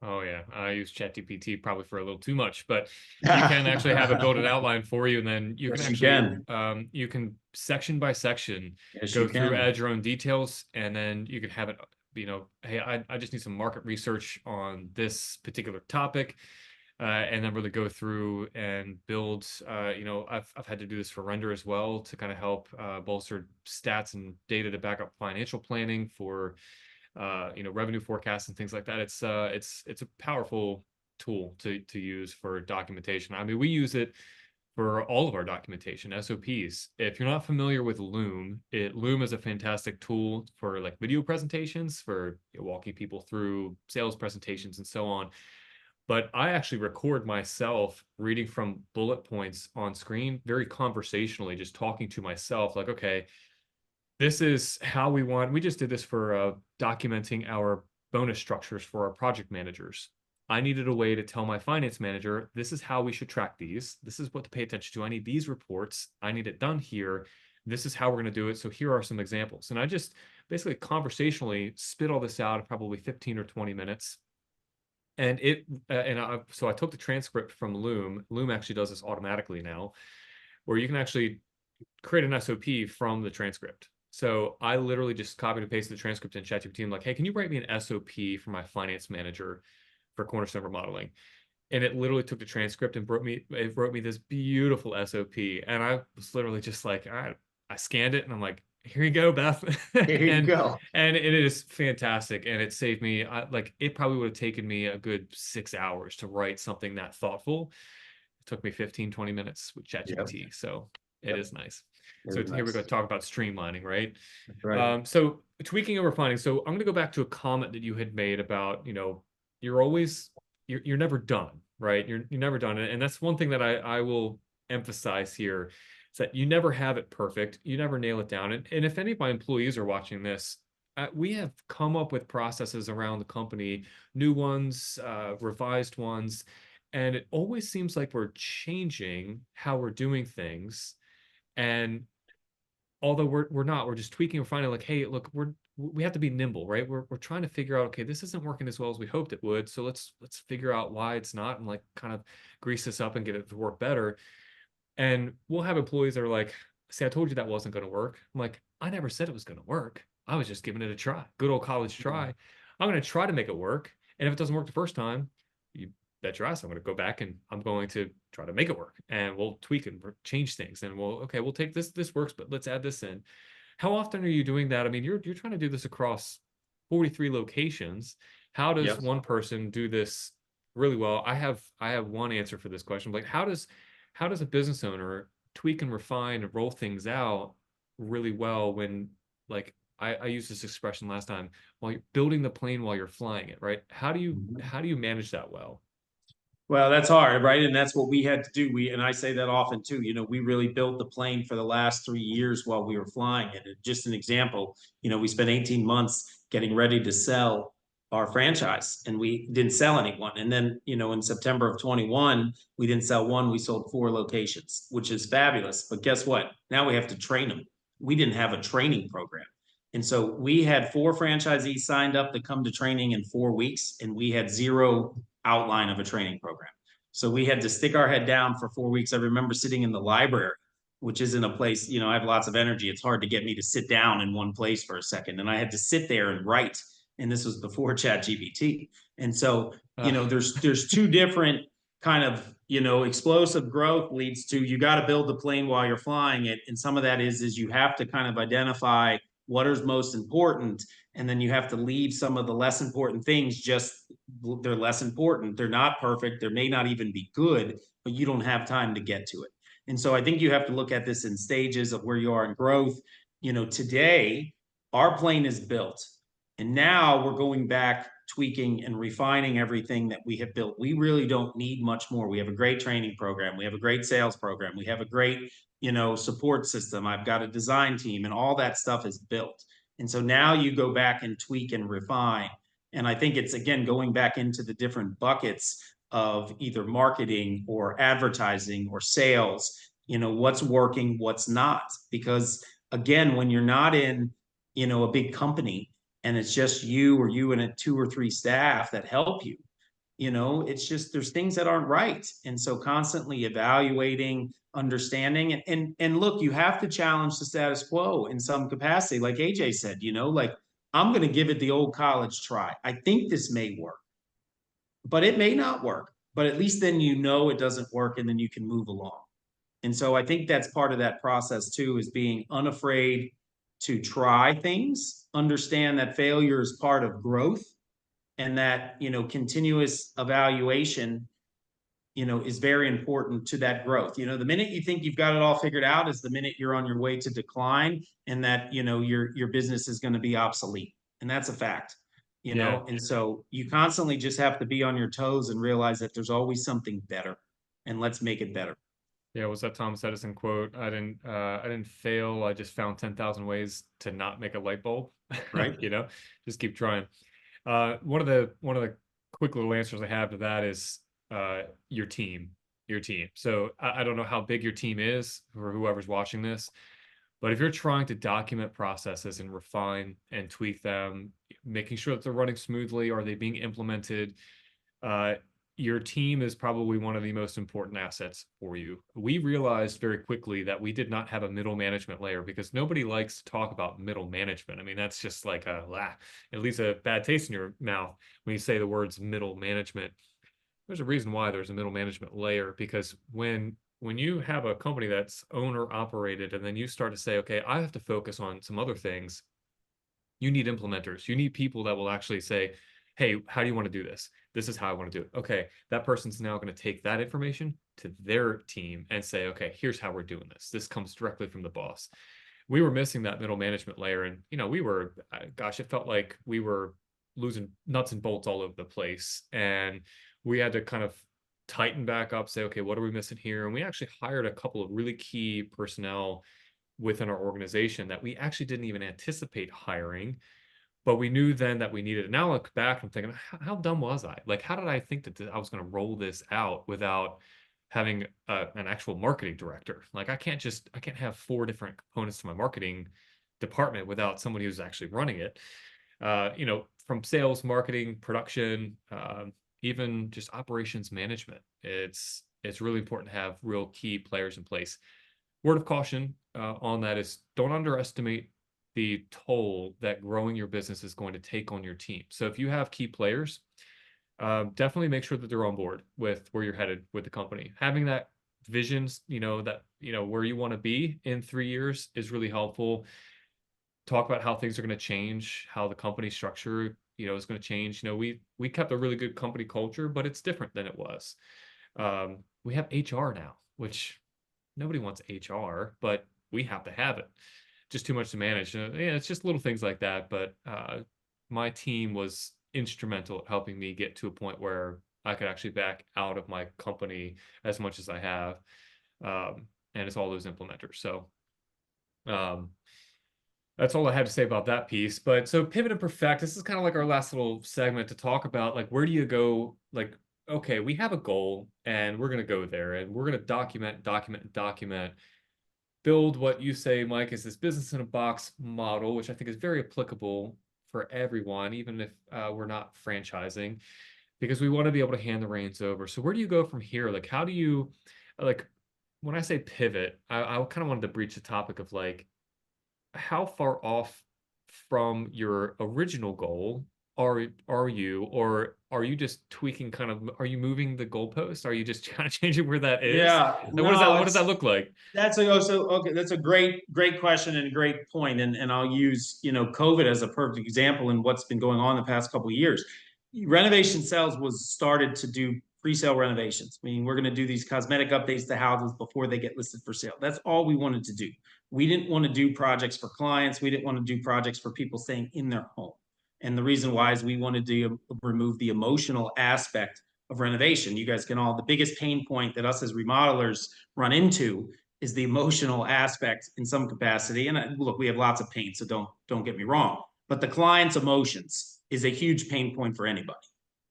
Oh yeah, I use ChatGPT probably for a little too much, but you can actually have it build an outline for you, and then you can Yes, you actually can. you can section by section Yes, go you through, can. add your own details, and then you can have it. Hey, I just need some market research on this particular topic, and then really go through and build. I've had to do this for render as well to kind of help bolster stats and data to back up financial planning for revenue forecasts and things like that. It's a powerful tool to use for documentation. I mean, we use it for all of our documentation, SOPs. If you're not familiar with Loom is a fantastic tool for like video presentations, for walking people through sales presentations and so on. But I actually record myself reading from bullet points on screen very conversationally, just talking to myself like, okay, this is how we just did this for documenting our bonus structures for our project managers. I needed a way to tell my finance manager, this is how we should track these. This is what to pay attention to. I need these reports. I need it done here. This is how we're going to do it. So here are some examples. And I just basically conversationally spit all this out in probably 15 or 20 minutes. And so I took the transcript from Loom. Loom actually does this automatically now, where you can actually create an SOP from the transcript. So I literally just copied and pasted the transcript in ChatGPT. I'm like, hey, can you write me an SOP for my finance manager for cornerstone remodeling? And it literally took the transcript and it wrote me this beautiful SOP. And I was literally just like, all right, I scanned it and I'm like, here you go, Beth. Here you and go. and it is fantastic. And it saved me, like, it probably would have taken me a good 6 hours to write something that thoughtful. It took me 15, 20 minutes with Yep. ChatGPT. So it Yep. is nice. It So is here we go nice. talk about streamlining, right? That's right. So tweaking and refining. So I'm going to go back to a comment that you had made about, you're always you're never done, right? You're never done. And that's one thing that I will emphasize here is that you never have it perfect. You never nail it down. And if any of my employees are watching this, we have come up with processes around the company, new ones, revised ones, and it always seems like we're changing how we're doing things. And although we're not, we're just tweaking. We're finding like, hey, look, we have to be nimble, right? We're trying to figure out, okay, this isn't working as well as we hoped it would. So let's figure out why it's not, and like kind of grease this up and get it to work better. And we'll have employees that are like, see, I told you that wasn't going to work. I'm like, I never said it was going to work. I was just giving it a try. Good old college try. I'm going to try to make it work. And if it doesn't work the first time, you bet your ass I'm going to go back and I'm going to try to make it work. And we'll tweak and change things. And we'll take this works, but let's add this in. How often are you doing that? I mean, you're trying to do this across 43 locations. How does Yep. one person do this really well? I have one answer for this question. Like, how does a business owner tweak and refine and roll things out really well when, like, I used this expression last time, while you're building the plane while you're flying it, right? How do you Mhm. how do you manage that well? Well, that's hard, right? And that's what we had to do. And I say that often too. We really built the plane for the last 3 years while we were flying it. And just an example, we spent 18 months getting ready to sell our franchise, and we didn't sell anyone. And then, in September of 21, we didn't sell one. We sold 4 locations, which is fabulous. But guess what? Now we have to train them. We didn't have a training program. And so we had 4 franchisees signed up to come to training in 4 weeks, and we had zero outline of a training program. So we had to stick our head down for 4 weeks. I remember sitting in the library, which isn't a place, I have lots of energy. It's hard to get me to sit down in one place for a second. And I had to sit there and write. And this was before ChatGPT. And so, Uh, there's two different kind of, explosive growth leads to, you got to build the plane while you're flying it. And some of that is you have to kind of identify what is most important, and then you have to leave some of the less important things. Just, they're less important, they're not perfect, they may not even be good, but you don't have time to get to it. And so I think you have to look at this in stages of where you are in growth. Today our plane is built, and now we're going back, tweaking and refining everything that we have built. We really don't need much more. We have a great training program, we have a great sales program, we have a great support system. I've got a design team, and all that stuff is built. And so now you go back and tweak and refine. And I think it's, again, going back into the different buckets of either marketing or advertising or sales, what's working, what's not. Because again, when you're not in, a big company, and it's just you, or you and a 2 or 3 staff that help you, it's just, there's things that aren't right. And so constantly evaluating, understanding, and look, you have to challenge the status quo in some capacity. Like AJ said, like, I'm going to give it the old college try. I think this may work, but it may not work. But at least then it doesn't work, and then you can move along. And so I think that's part of that process too, is being unafraid to try things, understand that failure is part of growth, and that continuous evaluation is very important to that growth. The minute you think you've got it all figured out is the minute you're on your way to decline, and that, your business is going to be obsolete. And that's a fact. Yeah. And so you constantly just have to be on your toes and realize that there's always something better, and let's make it better. Yeah, what's that Thomas Edison quote? I didn't fail. I just found 10,000 ways to not make a light bulb. Right. You know, just keep trying. One of the quick little answers I have to that is your team. Your team. So I don't know how big your team is for whoever's watching this, but if you're trying to document processes and refine and tweak them, making sure that they're running smoothly, are they being implemented? Uh, your team is probably one of the most important assets for you. We realized very quickly that we did not have a middle management layer because nobody likes to talk about middle management. I mean, that's just like it leaves a bad taste in your mouth when you say the words middle management. There's a reason why there's a middle management layer, because when you have a company that's owner operated and then you start to say, okay, I have to focus on some other things, you need implementers. You need people that will actually say, hey, how do you want to do this? This is how I want to do it. Okay, that person's now going to take that information to their team and say, okay, here's how we're doing this. This comes directly from the boss. We were missing that middle management layer. And, we were, gosh, it felt like we were losing nuts and bolts all over the place. And we had to kind of tighten back up, say, okay, what are we missing here? And we actually hired a couple of really key personnel within our organization that we actually didn't even anticipate hiring, but we knew then that we needed it. Now I look back, I'm thinking, how dumb was I? Like, how did I think that I was going to roll this out without having an actual marketing director? Like, I can't have four different components to my marketing department without somebody who's actually running it. From sales, marketing, production, even just operations management. It's really important to have real key players in place. Word of caution on that is don't underestimate the toll that growing your business is going to take on your team. So if you have key players, definitely make sure that they're on board with where you're headed with the company. Having that visions, where you want to be in 3 years is really helpful. Talk about how things are going to change, how the company structure, is going to change. We kept a really good company culture, but it's different than it was. We have HR now, which nobody wants HR, but we have to have it. Just too much to manage. Yeah, it's just little things like that. But my team was instrumental at helping me get to a point where I could actually back out of my company as much as I have. And it's all those implementers. So um, that's all I had to say about that piece. But so pivot and perfect, this is kind of like our last little segment to talk about, like, where do you go? Like, okay, we have a goal and we're going to go there and we're going to document, build what you say, Mike, is this business in a box model, which I think is very applicable for everyone, even if we're not franchising, because we want to be able to hand the reins over. So where do you go from here? Like, how do you, like, when I say pivot, I kind of wanted to breach the topic of like, how far off from your original goal are you, or are you just tweaking kind of, are you moving the goalpost? Are you just kind of changing where that is? Yeah, Like, no, what does that look like? that's a great question and a great point. And I'll use, COVID as a perfect example in what's been going on the past couple of years. Renovation Sells was started to do pre-sale renovations, meaning we're going to do these cosmetic updates to houses before they get listed for sale. That's all we wanted to do. We didn't want to do projects for clients. We didn't want to do projects for people staying in their home. And the reason why is we wanted to remove the emotional aspect of renovation. You guys can all, the biggest pain point that us as remodelers run into is the emotional aspect in some capacity. And look, we have lots of pain, so don't get me wrong. But the client's emotions is a huge pain point for anybody,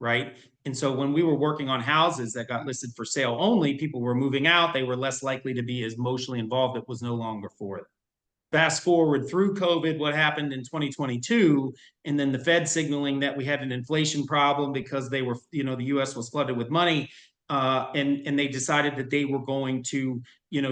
right? And so when we were working on houses that got listed for sale only, people were moving out. They were less likely to be as emotionally involved. It was no longer for them. Fast forward through COVID, what happened in 2022, and then the Fed signaling that we had an inflation problem because they were, the US was flooded with money. And they decided that they were going to,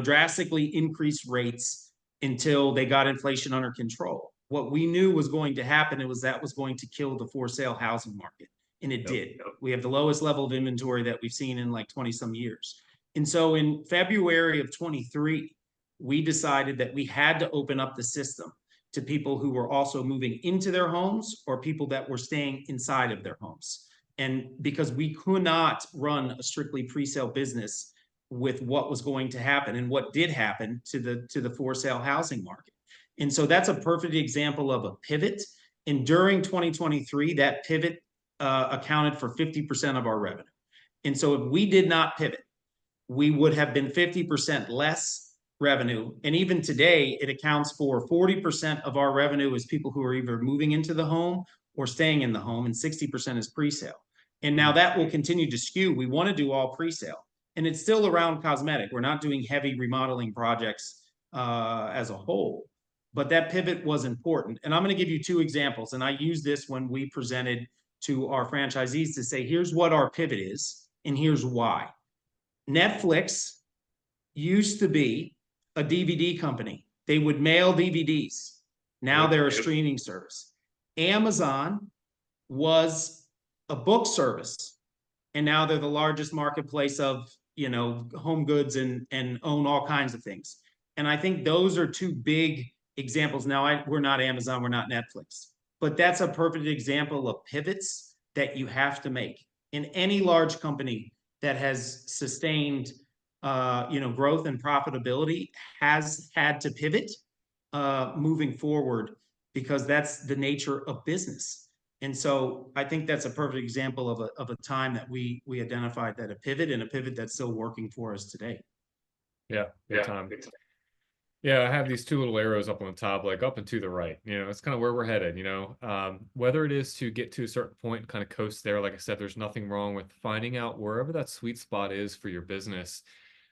drastically increase rates until they got inflation under control. What we knew was going to happen, it was that was going to kill the for sale housing market. And it Yep. did. We have the lowest level of inventory that we've seen in like 20 some years. And so in February of 23, we decided that we had to open up the system to people who were also moving into their homes or people that were staying inside of their homes. And because we could not run a strictly pre-sale business with what was going to happen and what did happen to the for sale housing market. And so that's a perfect example of a pivot. And during 2023, that pivot accounted for 50% of our revenue. And so if we did not pivot, we would have been 50% less revenue. And even today, it accounts for 40% of our revenue is people who are either moving into the home or staying in the home, and 60% is pre-sale. And now that will continue to skew. We want to do all pre-sale, and it's still around cosmetic. We're not doing heavy remodeling projects as a whole, but that pivot was important. And I'm going to give you two examples, and I use this when we presented to our franchisees to say, here's what our pivot is, and here's why. Netflix used to be a DVD company. They would mail DVDs. Now they're a streaming service. Amazon was a book service, and now they're the largest marketplace of home goods and own all kinds of things. And I think those are two big examples. Now, we're not Amazon, we're not Netflix, but that's a perfect example of pivots that you have to make in any large company that has sustained growth and profitability has had to pivot moving forward, because that's the nature of business. And so I think that's a perfect example of a time that we identified that a pivot, and a pivot that's still working for us today. Yeah, big time. Yeah, I have these two little arrows up on the top, like up and to the right. It's kind of where we're headed, whether it is to get to a certain point, kind of coast there. Like I said, there's nothing wrong with finding out wherever that sweet spot is for your business,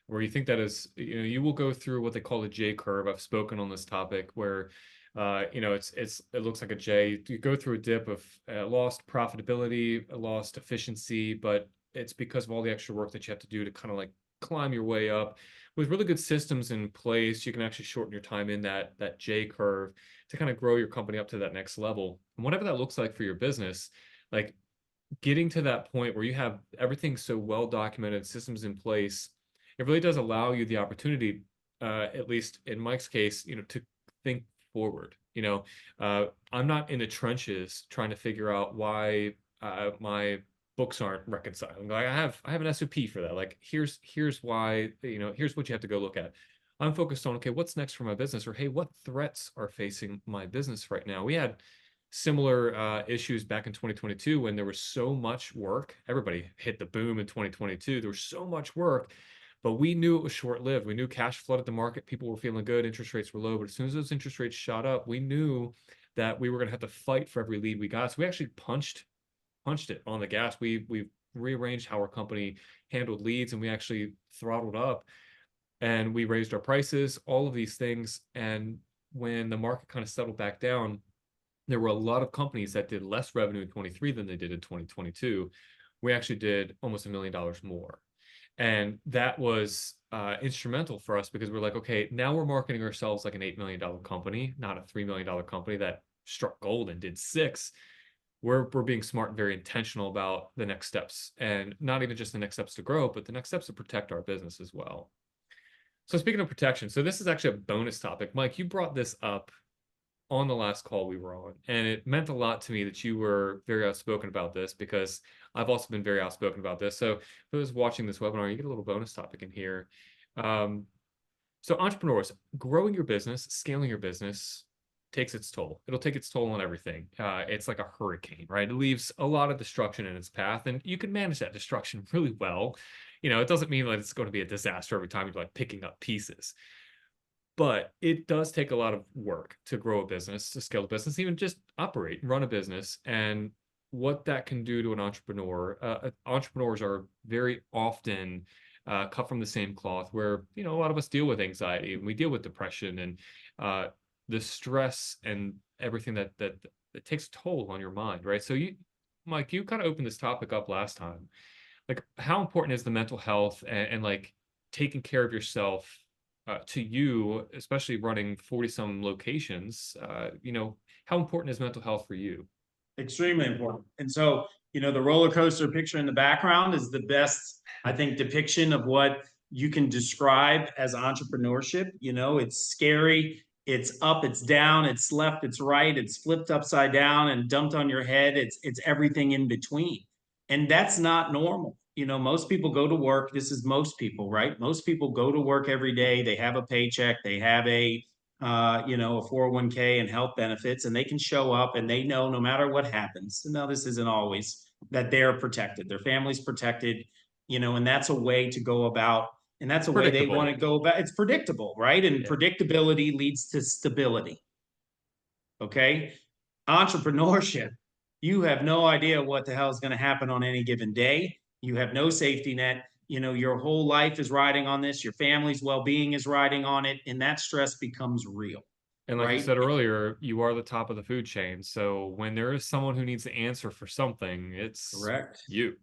where you think that is, you will go through what they call the J curve. I've spoken on this topic where, it looks like a J. You go through a dip of lost profitability, lost efficiency, but it's because of all the extra work that you have to do to kind of like climb your way up. With really good systems in place, you can actually shorten your time in that J curve to kind of grow your company up to that next level. And whatever that looks like for your business, like getting to that point where you have everything so well documented, systems in place, it really does allow you the opportunity, at least in Mike's case, to think forward. I'm not in the trenches trying to figure out why my books aren't reconciling. Like I have an SOP for that. Like here's why, here's what you have to go look at. I'm focused on, okay, what's next for my business? Or hey, what threats are facing my business right now? We had similar issues back in 2022 when there was so much work. Everybody hit the boom in 2022. There was so much work, but we knew it was short-lived. We knew cash flooded the market. People were feeling good. Interest rates were low. But as soon as those interest rates shot up, we knew that we were going to have to fight for every lead we got. So we actually punched it on the gas. We rearranged how our company handled leads, and we actually throttled up, and we raised our prices, all of these things. And when the market kind of settled back down, there were a lot of companies that did less revenue in 23 than they did in 2022. We actually did almost $1 million more. And that was instrumental for us, because we're like, okay, now we're marketing ourselves like an $8 million company, not a $3 million company that struck gold and did 6. We're being smart and very intentional about the next steps, and not even just the next steps to grow, but the next steps to protect our business as well. So speaking of protection, so this is actually a bonus topic. Mike, you brought this up on the last call we were on, and it meant a lot to me that you were very outspoken about this, because I've also been very outspoken about this. So for those watching this webinar, you get a little bonus topic in here. So entrepreneurs, growing your business, scaling your business takes its toll. It'll take its toll on everything. It's like a hurricane, right? It leaves a lot of destruction in its path, and you can manage that destruction really well. It doesn't mean that it's going to be a disaster every time you're like picking up pieces. But it does take a lot of work to grow a business, to scale a business, even just operate and run a business. And what that can do to an entrepreneur. Entrepreneurs are very often cut from the same cloth, where, a lot of us deal with anxiety, and we deal with depression, and the stress and everything that takes a toll on your mind, right? So Mike, you kind of opened this topic up last time. Like, how important is the mental health and like taking care of yourself to you, especially running 40 some locations? How important is mental health for you? Extremely important. And so, the roller coaster picture in the background is the best, I think, depiction of what you can describe as entrepreneurship. It's scary, it's up, it's down, it's left, it's right, it's flipped upside down and dumped on your head. It's everything in between. And that's not normal. Most people go to work. This is most people, right? Most people go to work every day. They have a paycheck. They have a 401k and health benefits, and they can show up and they know no matter what happens. Now, this isn't always that they're protected. Their family's protected, and that's a way to go about, and that's It's a way they want predictable. to go about. It's predictable, right? And Yeah. predictability leads to stability. Okay. Entrepreneurship, you have no idea what the hell is going to happen on any given day. You have no safety net. Your whole life is riding on this. Your family's well-being is riding on it, and that stress becomes real, And like you right? said earlier, you are the top of the food chain. So when there is someone who needs to answer for something, it's Correct. you.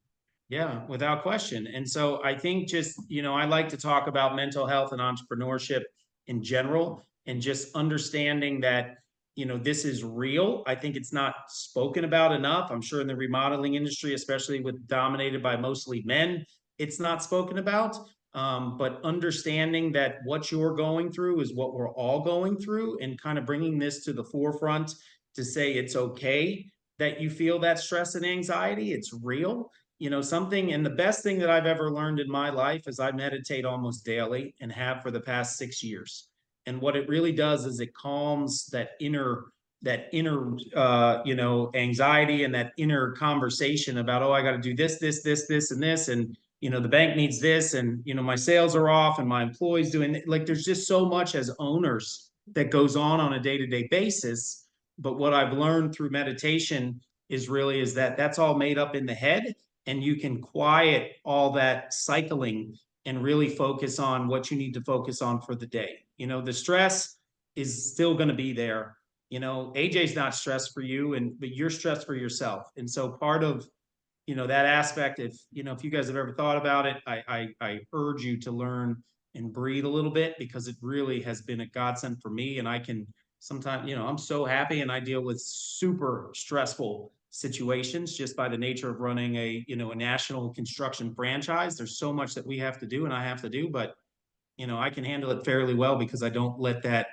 Yeah, without question. And so I think just, I like to talk about mental health and entrepreneurship in general and just understanding that, this is real. I think it's not spoken about enough. I'm sure in the remodeling industry, especially with dominated by mostly men, it's not spoken about. But understanding that what you're going through is what we're all going through, and kind of bringing this to the forefront to say it's okay that you feel that stress and anxiety. It's real. Something, and the best thing that I've ever learned in my life is I meditate almost daily and have for the past 6 years. And what it really does is it calms that inner anxiety and that inner conversation about, oh, I got to do this and this, and the bank needs this, and my sales are off and my employees doing, like, there's just so much as owners that goes on a day-to-day basis. But what I've learned through meditation is that that's all made up in the head, and you can quiet all that cycling and really focus on what you need to focus on for the day. The stress is still going to be there. AJ's not stressed for you, but you're stressed for yourself. And so part of that aspect, if you guys have ever thought about it, I urge you to learn and breathe a little bit, because it really has been a godsend for me. And I can sometimes, I'm so happy, and I deal with super stressful situations just by the nature of running a national construction franchise. There's so much that we have to do and I have to do, but I can handle it fairly well because I don't let that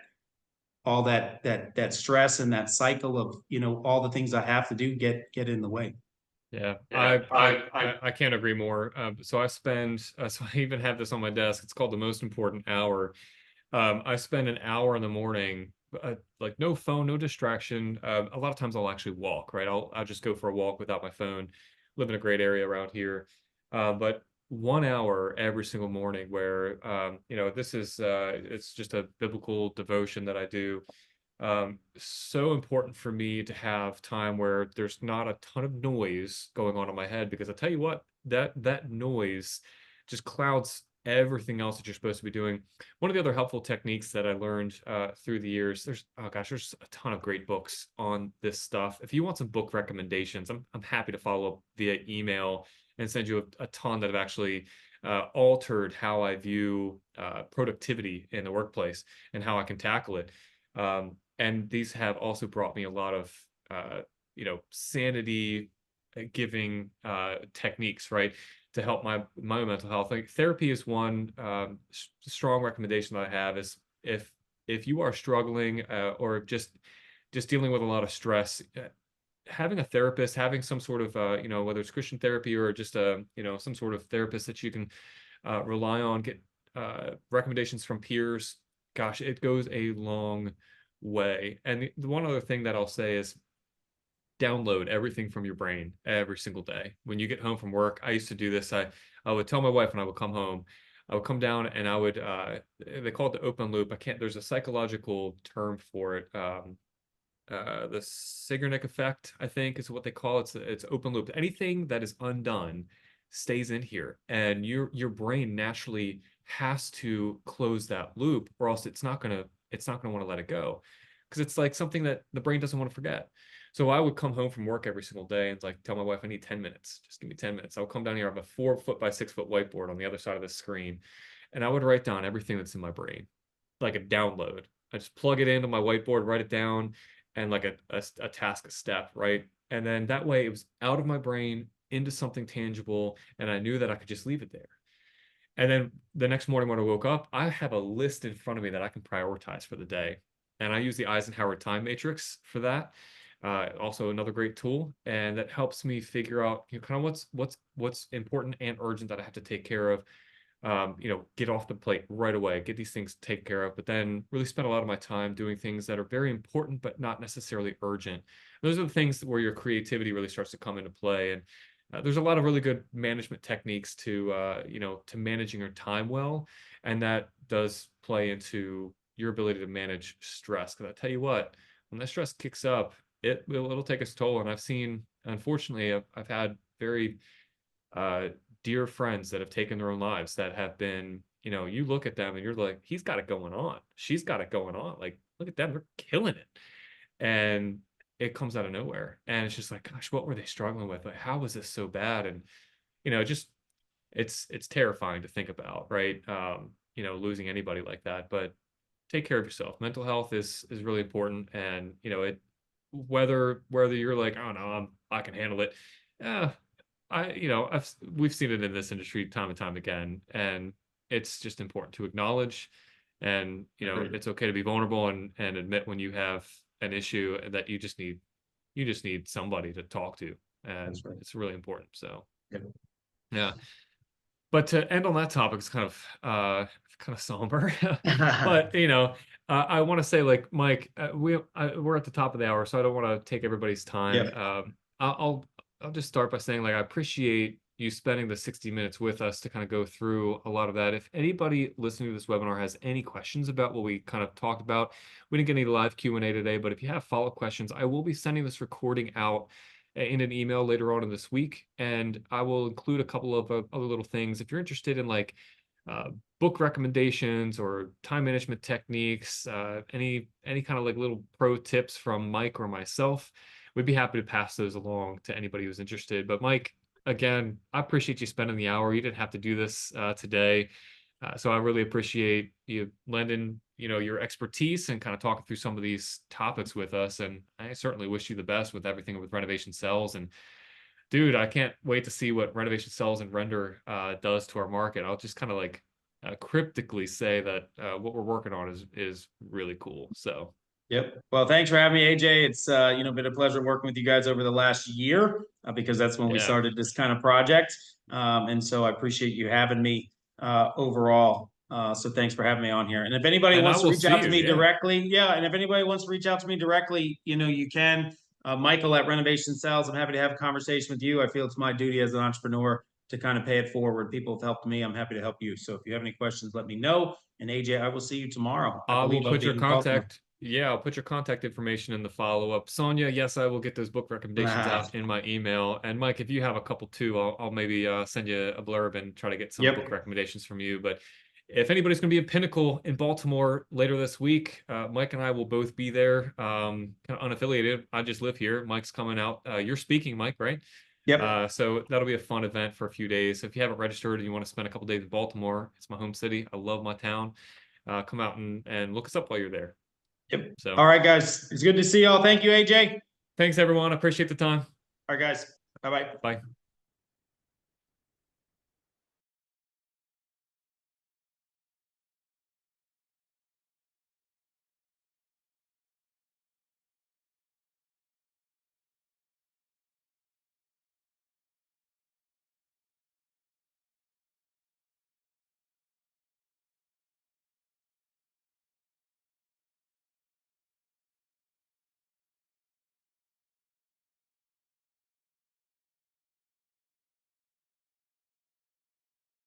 all that stress and that cycle of all the things I have to do get in the way. Yeah, Yeah, I can't agree more. So I spend, so I even have this on my desk. It's called the most important hour. I spend an hour in the morning, like no phone, no distraction. A lot of times I'll actually walk, right? I'll just go for a walk without my phone. Live in a great area around here, but 1 hour every single morning where this is it's just a biblical devotion that I do. So important for me to have time where there's not a ton of noise going on in my head, because I tell you what, that noise just clouds everything else that you're supposed to be doing. One of the other helpful techniques that I learned through the years, there's a ton of great books on this stuff. If you want some book recommendations, I'm happy to follow up via email and send you a ton that have actually altered how I view productivity in the workplace and how I can tackle it. And these have also brought me a lot of sanity giving techniques, right, to help my mental health. Like therapy is one strong recommendation that I have. Is if you are struggling or just dealing with a lot of stress, having a therapist, having some sort of whether it's Christian therapy or just some sort of therapist that you can rely on, get recommendations from peers. Gosh, it goes a long way. And the one other thing that I'll say is download everything from your brain every single day. When you get home from work, I used to do this. I would tell my wife when I would come home, I would come down and I would they call it the open loop. I can't, there's a psychological term for it. The Sigernick effect, I think, is what they call it. It's open loop. Anything that is undone stays in here, and your brain naturally has to close that loop, or else it's not gonna want to let it go, because it's like something that the brain doesn't want to forget. So I would come home from work every single day and like tell my wife, I need 10 minutes. Just give me 10 minutes. I'll come down here. I have a 4 foot by 6 foot whiteboard on the other side of the screen, and I would write down everything that's in my brain, like a download. I just plug it into my whiteboard, write it down, and like a task, a step, right? And then that way it was out of my brain into something tangible, and I knew that I could just leave it there. And then the next morning when I woke up, I have a list in front of me that I can prioritize for the day. And I use the Eisenhower time matrix for that. Also another great tool, and that helps me figure out, kind of what's important and urgent that I have to take care of. Get off the plate right away, get these things taken care of, but then really spend a lot of my time doing things that are very important but not necessarily urgent. Those are the things where your creativity really starts to come into play. And there's a lot of really good management techniques to managing your time well, and that does play into your ability to manage stress. Because I tell you what, when that stress kicks up, it'll take its toll. And I've seen, unfortunately, I've had very uh, dear friends that have taken their own lives, that have been, you look at them and you're like, he's got it going on. She's got it going on. Like, look at them. They're killing it. And it comes out of nowhere. And it's just like, gosh, what were they struggling with? Like, how was this so bad? And, just, it's terrifying to think about, right? Losing anybody like that. But take care of yourself. Mental health is really important. And, whether you're like, oh no, I can handle it. Yeah, we've seen it in this industry time and time again, and it's just important to acknowledge, and Agreed. it's okay to be vulnerable and admit when you have an issue that you just need somebody to talk to, and That's right. it's really important. So Yep. yeah, but to end on that topic is kind of somber, but I want to say, like, Mike, we're at the top of the hour, so I don't want to take everybody's time. Yep. I'll just start by saying, like, I appreciate you spending the 60 minutes with us to kind of go through a lot of that. If anybody listening to this webinar has any questions about what we kind of talked about, we didn't get any live Q&A today, but if you have follow-up questions, I will be sending this recording out in an email later on in this week, and I will include a couple of other little things. If you're interested in, like, uh, book recommendations or time management techniques, any kind of like little pro tips from Mike or myself, we'd be happy to pass those along to anybody who's interested. But Mike, again, I appreciate you spending the hour. You didn't have to do this today. So I really appreciate you lending, your expertise and kind of talking through some of these topics with us. And I certainly wish you the best with everything with Renovation Sells. And dude, I can't wait to see what Renovation Sells and Render does to our market. I'll just kind of like cryptically say that what we're working on is really cool. So Yep. Well, thanks for having me, AJ. It's been a pleasure working with you guys over the last year because that's when we yeah, started this kind of project. And so I appreciate you having me overall. So thanks for having me on here. And if anybody and I wants to will reach see out to you. me Yeah. directly, yeah. And if anybody wants to reach out to me directly, you can. Michael at Renovation Sales. I'm happy to have a conversation with you. I feel it's my duty as an entrepreneur to kind of pay it forward. People have helped me. I'm happy to help you. So if you have any questions, let me know. And AJ, I will see you tomorrow. I I will believe I'll put be your in Baltimore. contact. Yeah, I'll put your contact information in the follow-up. Sonia, yes, I will get those book recommendations out in my email. And Mike, if you have a couple too, I'll maybe send you a blurb and try to get some book Yep. recommendations from you. But if anybody's going to be at Pinnacle in Baltimore later this week, Mike and I will both be there. Kind of unaffiliated. I just live here. Mike's coming out. You're speaking, Mike, right? Yep. So that'll be a fun event for a few days. If you haven't registered and you want to spend a couple days in Baltimore, it's my home city. I love my town. Come out and look us up while you're there. Yep. So All right, guys. It's good to see y'all. Thank you, AJ. thanks, everyone. I appreciate the time. All right, guys. Bye bye. Bye.